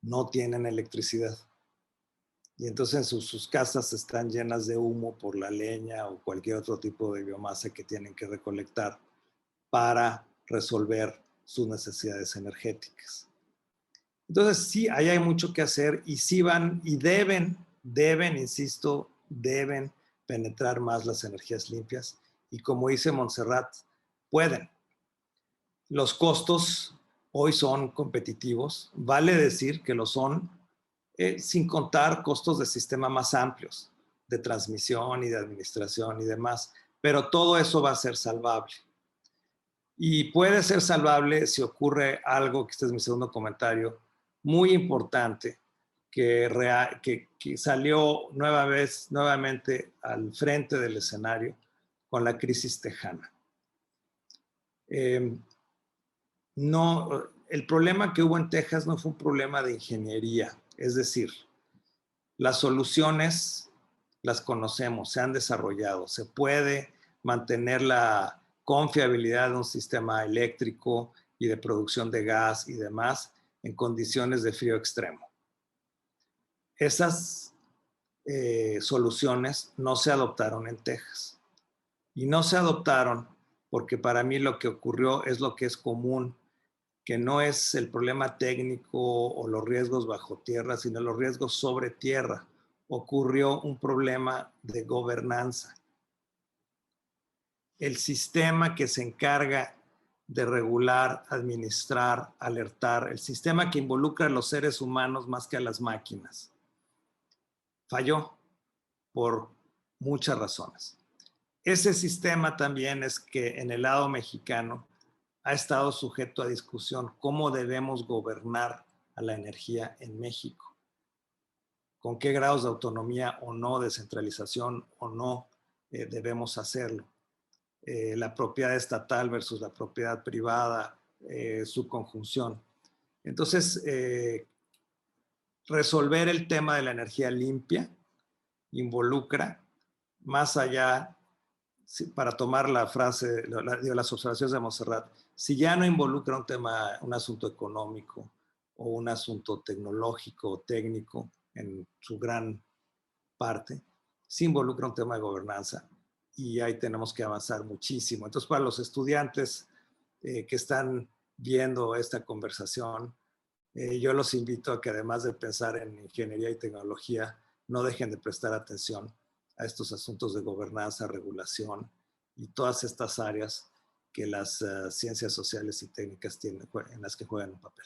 no tienen electricidad. Y entonces sus casas están llenas de humo por la leña o cualquier otro tipo de biomasa que tienen que recolectar para resolver sus necesidades energéticas. Entonces sí, ahí hay mucho que hacer y sí van y deben, insisto, deben penetrar más las energías limpias y como dice Montserrat, pueden. Los costos hoy son competitivos, vale decir que lo son sin contar costos de sistema más amplios, de transmisión y de administración y demás, pero todo eso va a ser salvable. Y puede ser salvable si ocurre algo, que este es mi segundo comentario, muy importante, que salió nuevamente al frente del escenario con la crisis tejana. El problema que hubo en Texas no fue un problema de ingeniería, es decir, las soluciones las conocemos, se han desarrollado, se puede mantener la confiabilidad de un sistema eléctrico y de producción de gas y demás en condiciones de frío extremo. Esas soluciones no se adoptaron en Texas y no se adoptaron porque para mí lo que ocurrió es lo que es común, que no es el problema técnico o los riesgos bajo tierra, sino los riesgos sobre tierra. Ocurrió un problema de gobernanza. El sistema que se encarga de regular, administrar, alertar, el sistema que involucra a los seres humanos más que a las máquinas, falló por muchas razones. Ese sistema también es que en el lado mexicano ha estado sujeto a discusión cómo debemos gobernar a la energía en México, con qué grados de autonomía o no, descentralización o no debemos hacerlo. La propiedad estatal versus la propiedad privada, su conjunción. Entonces, resolver el tema de la energía limpia involucra, más allá, para tomar la frase, las observaciones de Montserrat, si ya no involucra un asunto económico o un asunto tecnológico o técnico en su gran parte, sí involucra un tema de gobernanza y ahí tenemos que avanzar muchísimo. Entonces, para los estudiantes que están viendo esta conversación, yo los invito a que además de pensar en ingeniería y tecnología, no dejen de prestar atención a estos asuntos de gobernanza, regulación y todas estas áreas que las ciencias sociales y técnicas en las que juegan un papel.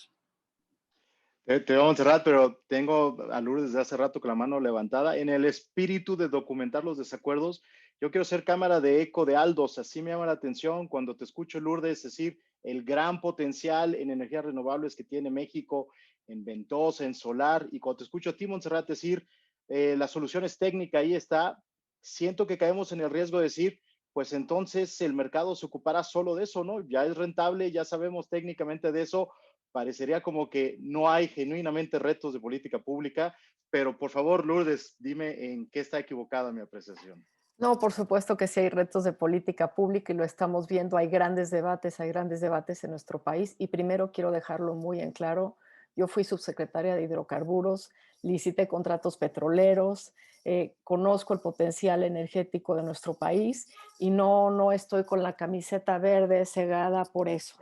Te vamos a cerrar, pero tengo a Lourdes desde hace rato con la mano levantada. En el espíritu de documentar los desacuerdos, yo quiero ser cámara de eco de Aldos. Así me llama la atención cuando te escucho, Lourdes, decir el gran potencial en energías renovables que tiene México, en ventosa, en solar, y cuando te escucho a ti, Montserrat, decir la solución es técnica, ahí está. Siento que caemos en el riesgo de decir, pues entonces el mercado se ocupará solo de eso, ¿no? Ya es rentable, ya sabemos técnicamente de eso. Parecería como que no hay genuinamente retos de política pública, pero por favor, Lourdes, dime en qué está equivocada mi apreciación. No, por supuesto que sí hay retos de política pública y lo estamos viendo. Hay grandes debates en nuestro país. Y primero quiero dejarlo muy en claro. Yo fui subsecretaria de hidrocarburos, licité contratos petroleros, conozco el potencial energético de nuestro país y no estoy con la camiseta verde cegada por eso.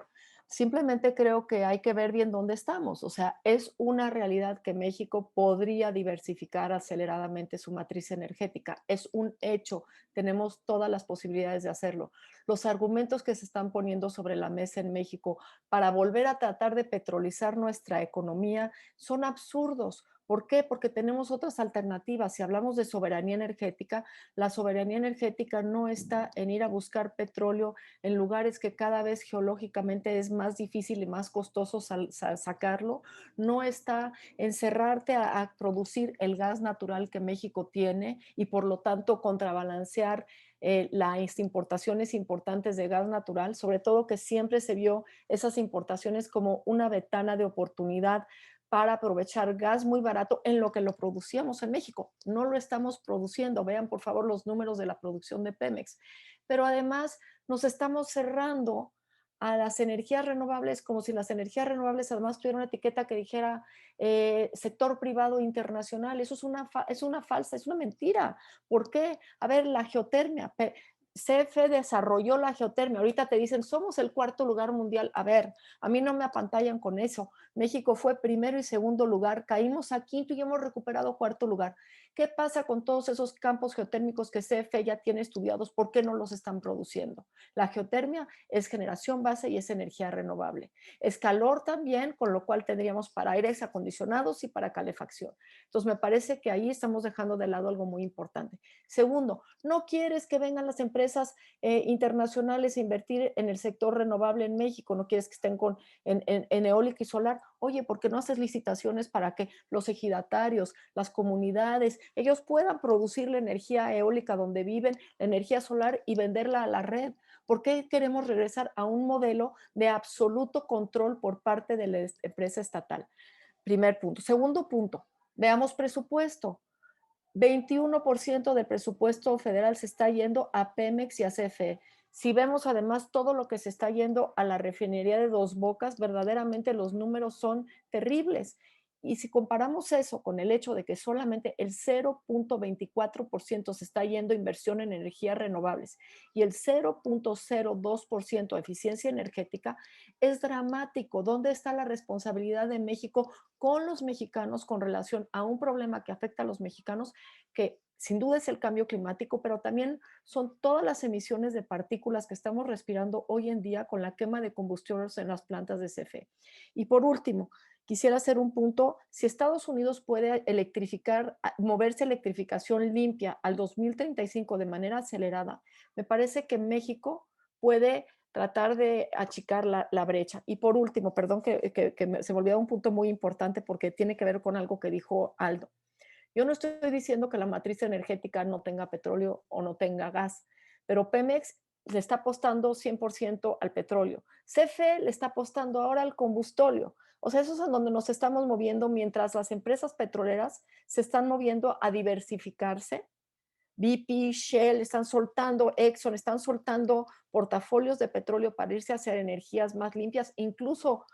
Simplemente creo que hay que ver bien dónde estamos. O sea, es una realidad que México podría diversificar aceleradamente su matriz energética. Es un hecho. Tenemos todas las posibilidades de hacerlo. Los argumentos que se están poniendo sobre la mesa en México para volver a tratar de petrolizar nuestra economía son absurdos. ¿Por qué? Porque tenemos otras alternativas. Si hablamos de soberanía energética, la soberanía energética no está en ir a buscar petróleo en lugares que cada vez geológicamente es más difícil y más costoso sacarlo, no está en cerrarte a producir el gas natural que México tiene y por lo tanto contrabalancear las importaciones importantes de gas natural, sobre todo que siempre se vio esas importaciones como una ventana de oportunidad para aprovechar gas muy barato en lo que lo producíamos en México. No lo estamos produciendo. Vean, por favor, los números de la producción de Pemex. Pero además nos estamos cerrando a las energías renovables como si las energías renovables además tuvieran una etiqueta que dijera sector privado internacional. Eso es una falsa, es una mentira. ¿Por qué? A ver, la geotermia. CFE desarrolló la geotermia. Ahorita te dicen, somos el cuarto lugar mundial. A ver, a mí no me apantallan con eso. México fue primero y segundo lugar. Caímos a quinto y hemos recuperado cuarto lugar. ¿Qué pasa con todos esos campos geotérmicos que CFE ya tiene estudiados? ¿Por qué no los están produciendo? La geotermia es generación base y es energía renovable. Es calor también, con lo cual tendríamos para aires acondicionados y para calefacción. Entonces, me parece que ahí estamos dejando de lado algo muy importante. Segundo, no quieres que vengan las empresas internacionales a invertir en el sector renovable en México, no quieres que estén en eólica y solar. Oye, ¿por qué no haces licitaciones para que los ejidatarios, las comunidades, ellos puedan producir la energía eólica donde viven, la energía solar y venderla a la red? ¿Por qué queremos regresar a un modelo de absoluto control por parte de la empresa estatal? Primer punto. Segundo punto, veamos presupuesto. 21% del presupuesto federal se está yendo a Pemex y a CFE. Si vemos además todo lo que se está yendo a la refinería de Dos Bocas, verdaderamente los números son terribles. Y si comparamos eso con el hecho de que solamente el 0.24% se está yendo a inversión en energías renovables y el 0.02% de eficiencia energética, es dramático. ¿Dónde está la responsabilidad de México con los mexicanos con relación a un problema que afecta a los mexicanos, que sin duda es el cambio climático, pero también son todas las emisiones de partículas que estamos respirando hoy en día con la quema de combustibles en las plantas de CFE? Y por último, quisiera hacer un punto: si Estados Unidos puede electrificar, moverse a electrificación limpia al 2035 de manera acelerada, me parece que México puede tratar de achicar la brecha. Y por último, perdón se me olvidó un punto muy importante porque tiene que ver con algo que dijo Aldo. Yo no estoy diciendo que la matriz energética no tenga petróleo o no tenga gas, pero Pemex le está apostando 100% al petróleo. CFE le está apostando ahora al combustóleo. O sea, eso es en donde nos estamos moviendo mientras las empresas petroleras se están moviendo a diversificarse. BP, Shell, están soltando, Exxon, están soltando portafolios de petróleo para irse hacia energías más limpias. Incluso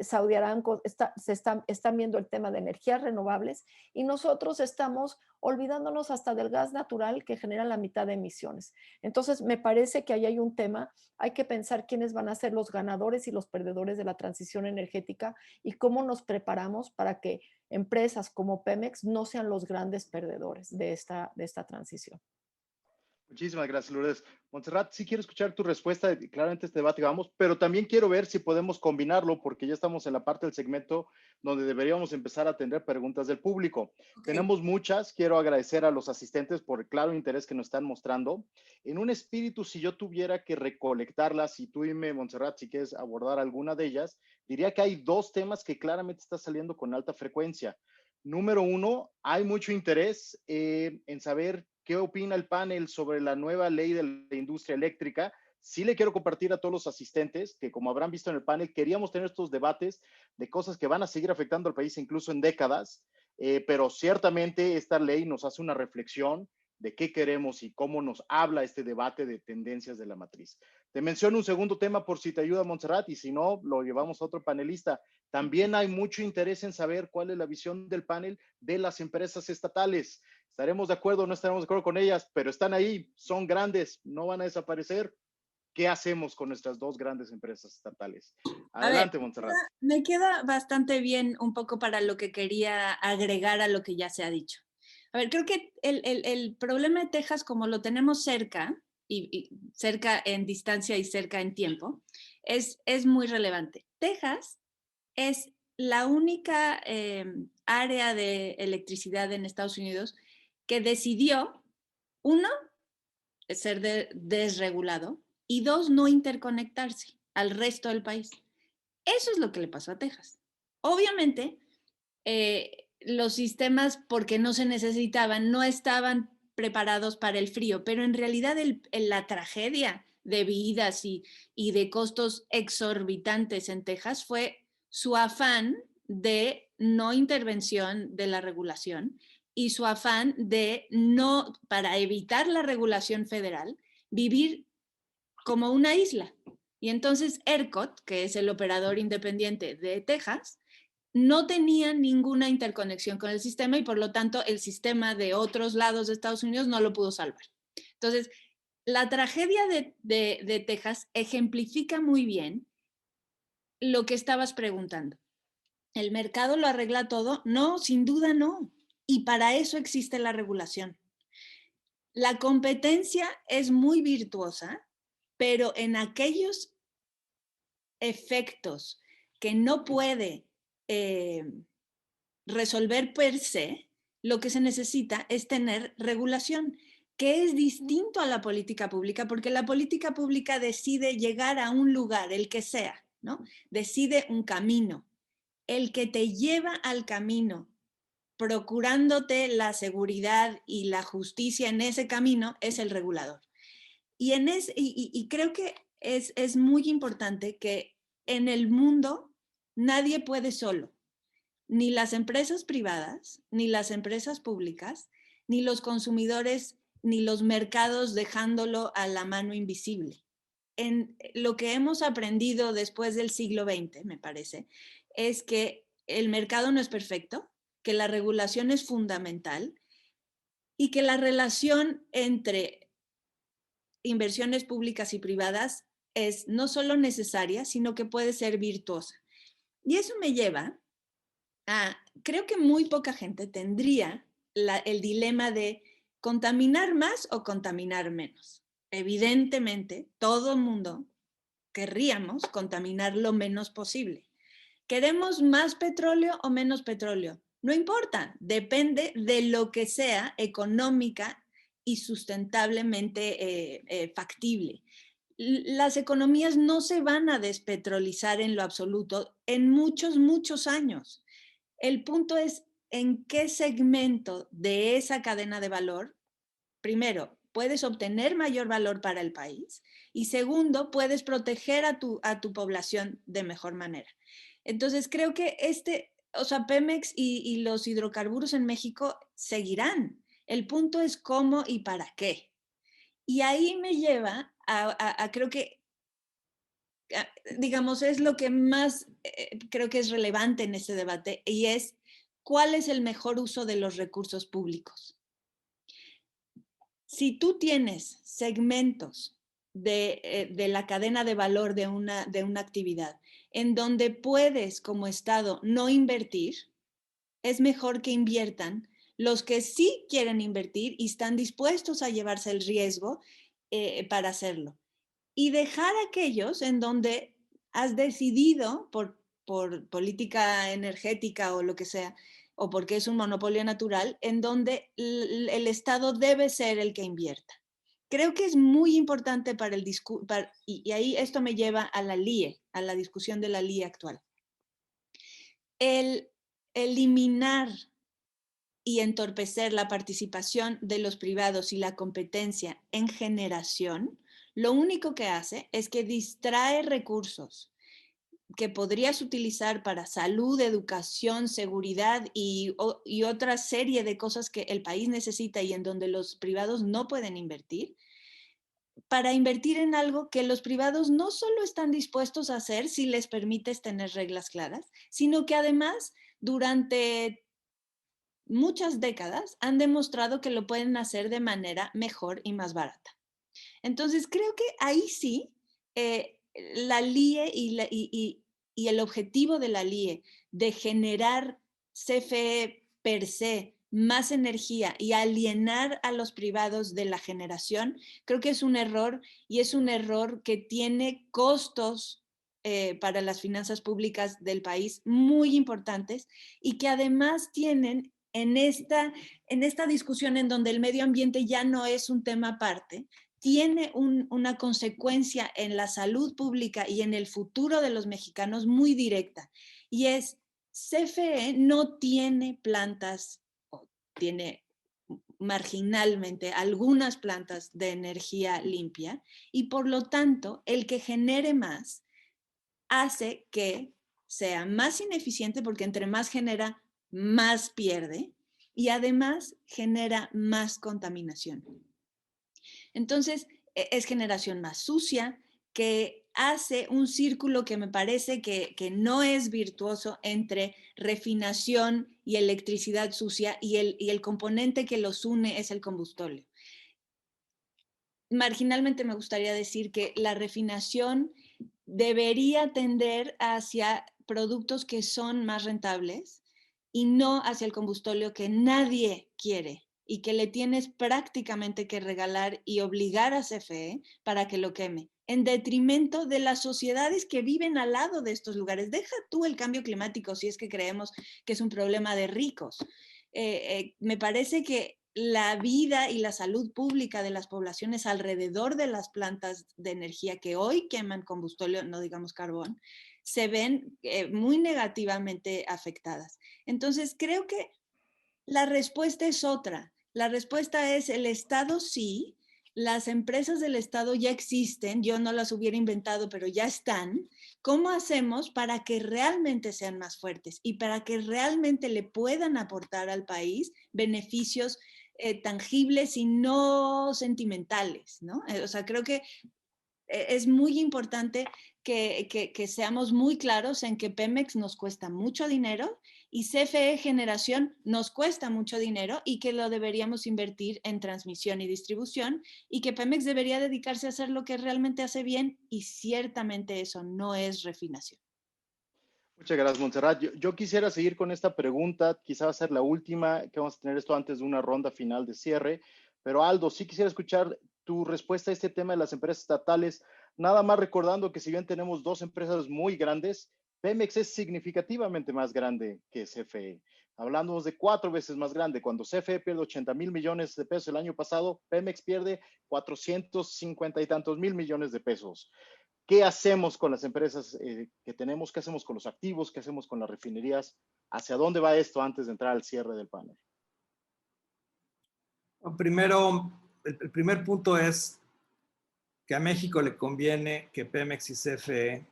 Saudi Aramco están viendo el tema de energías renovables y nosotros estamos olvidándonos hasta del gas natural que genera la mitad de emisiones. Entonces, me parece que ahí hay un tema. Hay que pensar quiénes van a ser los ganadores y los perdedores de la transición energética y cómo nos preparamos para que empresas como Pemex no sean los grandes perdedores de esta transición. Muchísimas gracias, Lourdes. Montserrat, sí quiero escuchar tu respuesta, claramente este debate que vamos, pero también quiero ver si podemos combinarlo, porque ya estamos en la parte del segmento donde deberíamos empezar a atender preguntas del público. Okay. Tenemos muchas, quiero agradecer a los asistentes por el claro interés que nos están mostrando. En un espíritu, si yo tuviera que recolectarlas, y tú dime, Montserrat, si quieres abordar alguna de ellas, diría que hay dos temas que claramente están saliendo con alta frecuencia. Número uno, hay mucho interés en saber qué opina el panel sobre la nueva ley de la industria eléctrica. Sí le quiero compartir a todos los asistentes que, como habrán visto en el panel, queríamos tener estos debates de cosas que van a seguir afectando al país incluso en décadas, pero ciertamente esta ley nos hace una reflexión de qué queremos y cómo nos habla este debate de tendencias de la matriz. Te menciono un segundo tema por si te ayuda, Montserrat, y si no, lo llevamos a otro panelista. También hay mucho interés en saber cuál es la visión del panel de las empresas estatales. Estaremos de acuerdo o no estaremos de acuerdo con ellas, pero están ahí, son grandes, no van a desaparecer. ¿Qué hacemos con nuestras dos grandes empresas estatales? A ver, Adelante, Montserrat. me queda bastante bien un poco para lo que quería agregar a lo que ya se ha dicho. A ver, creo que el problema de Texas, como lo tenemos cerca, y cerca en distancia y cerca en tiempo, es muy relevante. Texas es la única área de electricidad en Estados Unidos que decidió, uno, ser desregulado y dos, no interconectarse al resto del país. Eso es lo que le pasó a Texas. Obviamente, los sistemas, porque no se necesitaban, no estaban preparados para el frío, pero en realidad la tragedia de vidas y de costos exorbitantes en Texas fue su afán de no intervención de la regulación y su afán de no, para evitar la regulación federal, vivir como una isla. Y entonces ERCOT, que es el operador independiente de Texas, no tenía ninguna interconexión con el sistema y por lo tanto el sistema de otros lados de Estados Unidos no lo pudo salvar. Entonces, la tragedia de Texas ejemplifica muy bien lo que estabas preguntando. ¿El mercado lo arregla todo? No, sin duda no. Y para eso existe la regulación. La competencia es muy virtuosa, pero en aquellos efectos que no puede resolver per se, lo que se necesita es tener regulación, que es distinto a la política pública, porque la política pública decide llegar a un lugar, el que sea, ¿no? Decide un camino. El que te lleva al camino, procurándote la seguridad y la justicia en ese camino, es el regulador. Y creo que es muy importante que en el mundo nadie puede solo. Ni las empresas privadas, ni las empresas públicas, ni los consumidores, ni los mercados dejándolo a la mano invisible. En lo que hemos aprendido después del siglo XX, me parece, es que el mercado no es perfecto, que la regulación es fundamental y que la relación entre inversiones públicas y privadas es no solo necesaria, sino que puede ser virtuosa. Y eso me lleva creo que muy poca gente tendría el dilema de contaminar más o contaminar menos. Evidentemente, todo el mundo querríamos contaminar lo menos posible. ¿Queremos más petróleo o menos petróleo? No importa, depende de lo que sea económica y sustentablemente factible. Las economías no se van a despetrolizar en lo absoluto en muchos, muchos años. El punto es en qué segmento de esa cadena de valor, primero, puedes obtener mayor valor para el país y segundo, puedes proteger a tu población de mejor manera. Entonces, creo que Pemex y los hidrocarburos en México seguirán. El punto es cómo y para qué. Y ahí me lleva creo que digamos, es lo que más creo que es relevante en este debate y es cuál es el mejor uso de los recursos públicos. Si tú tienes segmentos de la cadena de valor de una actividad en donde puedes como Estado no invertir, es mejor que inviertan los que sí quieren invertir y están dispuestos a llevarse el riesgo para hacerlo. Y dejar aquellos en donde has decidido por política energética o lo que sea, o porque es un monopolio natural, en donde el Estado debe ser el que invierta. Creo que es muy importante para el discurso, y ahí esto me lleva a la LIE, a la discusión de la LIE actual. El eliminar y entorpecer la participación de los privados y la competencia en generación, lo único que hace es que distrae recursos que podrías utilizar para salud, educación, seguridad y otra serie de cosas que el país necesita y en donde los privados no pueden invertir, para invertir en algo que los privados no solo están dispuestos a hacer si les permites tener reglas claras, sino que además durante muchas décadas han demostrado que lo pueden hacer de manera mejor y más barata. Entonces, creo que ahí sí la LIE y el objetivo de la LIE de generar CFE per se, más energía y alienar a los privados de la generación, creo que es un error, y es un error que tiene costos para las finanzas públicas del país muy importantes, y que además tienen en esta discusión en donde el medio ambiente ya no es un tema aparte, tiene una consecuencia en la salud pública y en el futuro de los mexicanos muy directa, y es CFE no tiene plantas, o tiene marginalmente algunas plantas de energía limpia, y por lo tanto el que genere más hace que sea más ineficiente, porque entre más genera, más pierde, y además genera más contaminación. Entonces, es generación más sucia, que hace un círculo que me parece que no es virtuoso entre refinación y electricidad sucia, y el componente que los une es el combustóleo. Marginalmente me gustaría decir que la refinación debería tender hacia productos que son más rentables y no hacia el combustóleo que nadie quiere y que le tienes prácticamente que regalar y obligar a CFE para que lo queme, en detrimento de las sociedades que viven al lado de estos lugares. Deja tú el cambio climático si es que creemos que es un problema de ricos. Me parece que la vida y la salud pública de las poblaciones alrededor de las plantas de energía que hoy queman combustóleo, no digamos carbón, se ven muy negativamente afectadas. Entonces, creo que la respuesta es otra. La respuesta es: el Estado sí, las empresas del Estado ya existen, yo no las hubiera inventado, pero ya están. ¿Cómo hacemos para que realmente sean más fuertes y para que realmente le puedan aportar al país beneficios tangibles y no sentimentales, ¿no? O sea, creo que es muy importante que seamos muy claros en que Pemex nos cuesta mucho dinero y CFE Generación nos cuesta mucho dinero, y que lo deberíamos invertir en transmisión y distribución, y que Pemex debería dedicarse a hacer lo que realmente hace bien, y ciertamente eso no es refinación. Muchas gracias, Montserrat. Yo quisiera seguir con esta pregunta, quizá va a ser la última que vamos a tener esto antes de una ronda final de cierre, pero Aldo, sí quisiera escuchar tu respuesta a este tema de las empresas estatales, nada más recordando que si bien tenemos dos empresas muy grandes, Pemex es significativamente más grande que CFE. Hablamos de 4 veces más grande. Cuando CFE pierde 80,000 millones de pesos el año pasado, Pemex pierde 450 y tantos mil millones de pesos. ¿Qué hacemos con las empresas que tenemos? ¿Qué hacemos con los activos? ¿Qué hacemos con las refinerías? ¿Hacia dónde va esto antes de entrar al cierre del panel? Primero, el primer punto es que a México le conviene que Pemex y CFE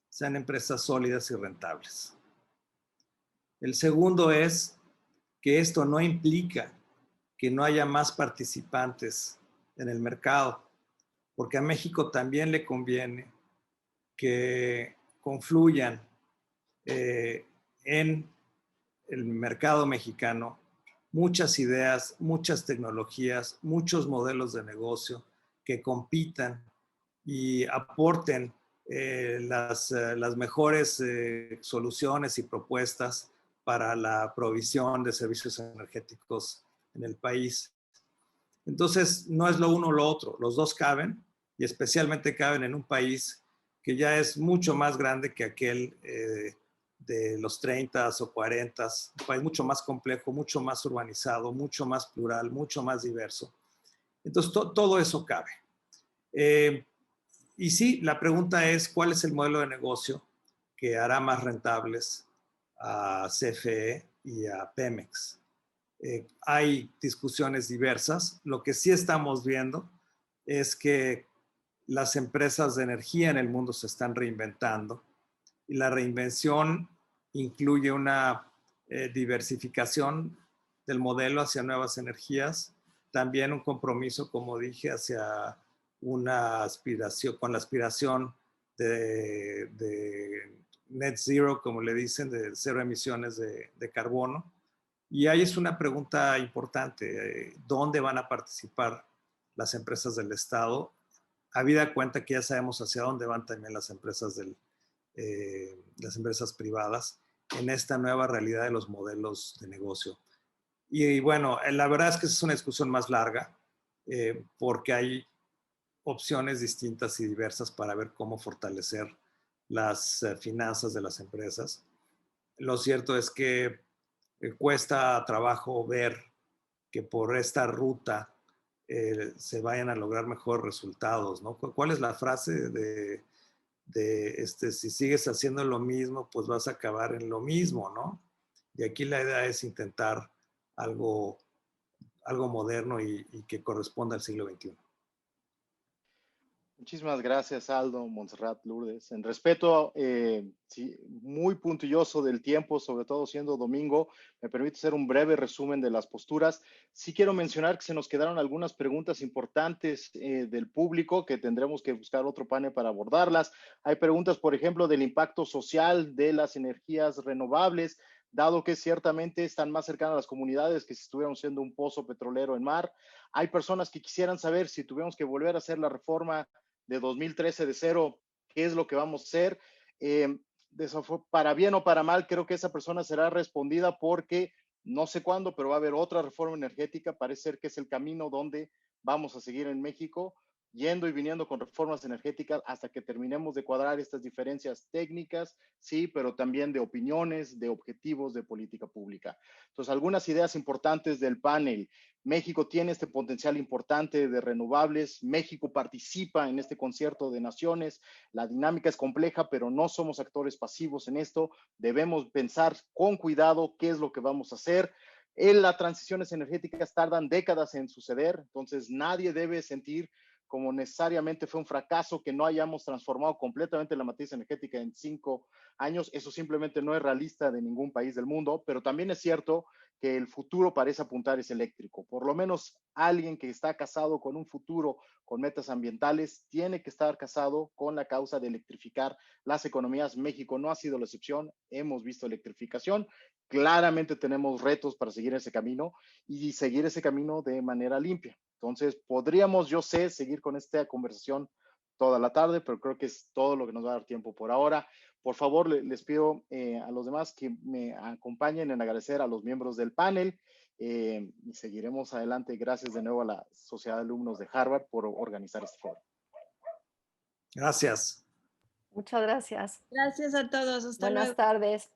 sean empresas sólidas y rentables. El segundo es que esto no implica que no haya más participantes en el mercado, porque a México también le conviene que confluyan en el mercado mexicano muchas ideas, muchas tecnologías, muchos modelos de negocio que compitan y aporten las mejores soluciones y propuestas para la provisión de servicios energéticos en el país. Entonces, no es lo uno o lo otro, los dos caben, y especialmente caben en un país que ya es mucho más grande que aquel de los 30 o 40, un país mucho más complejo, mucho más urbanizado, mucho más plural, mucho más diverso. Entonces, todo eso cabe. Y sí, la pregunta es, ¿cuál es el modelo de negocio que hará más rentables a CFE y a Pemex? Hay discusiones diversas. Lo que sí estamos viendo es que las empresas de energía en el mundo se están reinventando, y la reinvención incluye una diversificación del modelo hacia nuevas energías, también un compromiso, como dije, hacia una aspiración, con la aspiración de net zero, como le dicen, de cero emisiones de carbono. Y ahí es una pregunta importante, ¿dónde van a participar las empresas del Estado? habida cuenta que ya sabemos hacia dónde van también las empresas, las empresas privadas en esta nueva realidad de los modelos de negocio. Y bueno, la verdad es que es una discusión más larga porque hay opciones distintas y diversas para ver cómo fortalecer las finanzas de las empresas. Lo cierto es que cuesta trabajo ver que por esta ruta se vayan a lograr mejores resultados, ¿no? ¿Cuál es la frase de si sigues haciendo lo mismo, pues vas a acabar en lo mismo, ¿no? Y aquí la idea es intentar algo moderno y que corresponda al siglo XXI. Muchísimas gracias, Aldo, Montserrat, Lourdes. En respeto, sí, muy puntilloso del tiempo, sobre todo siendo domingo, me permite hacer un breve resumen de las posturas. Sí quiero mencionar que se nos quedaron algunas preguntas importantes del público que tendremos que buscar otro panel para abordarlas. Hay preguntas, por ejemplo, del impacto social de las energías renovables, dado que ciertamente están más cercanas a las comunidades que si estuviéramos siendo un pozo petrolero en mar. Hay personas que quisieran saber si tuviéramos que volver a hacer la reforma de 2013 de cero, qué es lo que vamos a hacer. Para bien o para mal, creo que esa persona será respondida porque no sé cuándo, pero va a haber otra reforma energética. Parece ser que es el camino donde vamos a seguir en México, yendo y viniendo con reformas energéticas hasta que terminemos de cuadrar estas diferencias técnicas, sí, pero también de opiniones, de objetivos de política pública. Entonces, algunas ideas importantes del panel. México tiene este potencial importante de renovables. México participa en este concierto de naciones. La dinámica es compleja, pero no somos actores pasivos en esto. Debemos pensar con cuidado qué es lo que vamos a hacer. Las transiciones energéticas tardan décadas en suceder, entonces nadie debe sentir como necesariamente fue un fracaso que no hayamos transformado completamente la matriz energética en 5 años. Eso simplemente no es realista de ningún país del mundo, pero también es cierto que el futuro parece apuntar es eléctrico. Por lo menos alguien que está casado con un futuro con metas ambientales tiene que estar casado con la causa de electrificar las economías. México no ha sido la excepción. Hemos visto electrificación. Claramente tenemos retos para seguir ese camino y seguir ese camino de manera limpia. Entonces, podríamos, yo sé, seguir con esta conversación toda la tarde, pero creo que es todo lo que nos va a dar tiempo por ahora. Por favor, les pido a los demás que me acompañen en agradecer a los miembros del panel y seguiremos adelante. Gracias de nuevo a la Sociedad de Alumnos de Harvard por organizar este foro. Gracias. Muchas gracias. Gracias a todos. Hasta luego. Buenas tardes.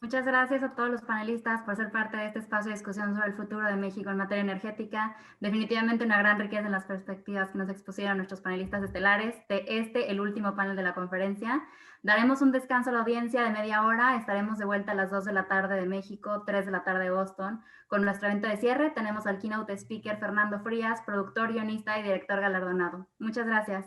Muchas gracias a todos los panelistas por ser parte de este espacio de discusión sobre el futuro de México en materia energética. Definitivamente una gran riqueza en las perspectivas que nos expusieron nuestros panelistas estelares de el último panel de la conferencia. Daremos un descanso a la audiencia de media hora. Estaremos de vuelta a las 2 de la tarde de México, 3 de la tarde de Boston. Con nuestro evento de cierre tenemos al keynote speaker Fernando Frías, productor, guionista y director galardonado. Muchas gracias.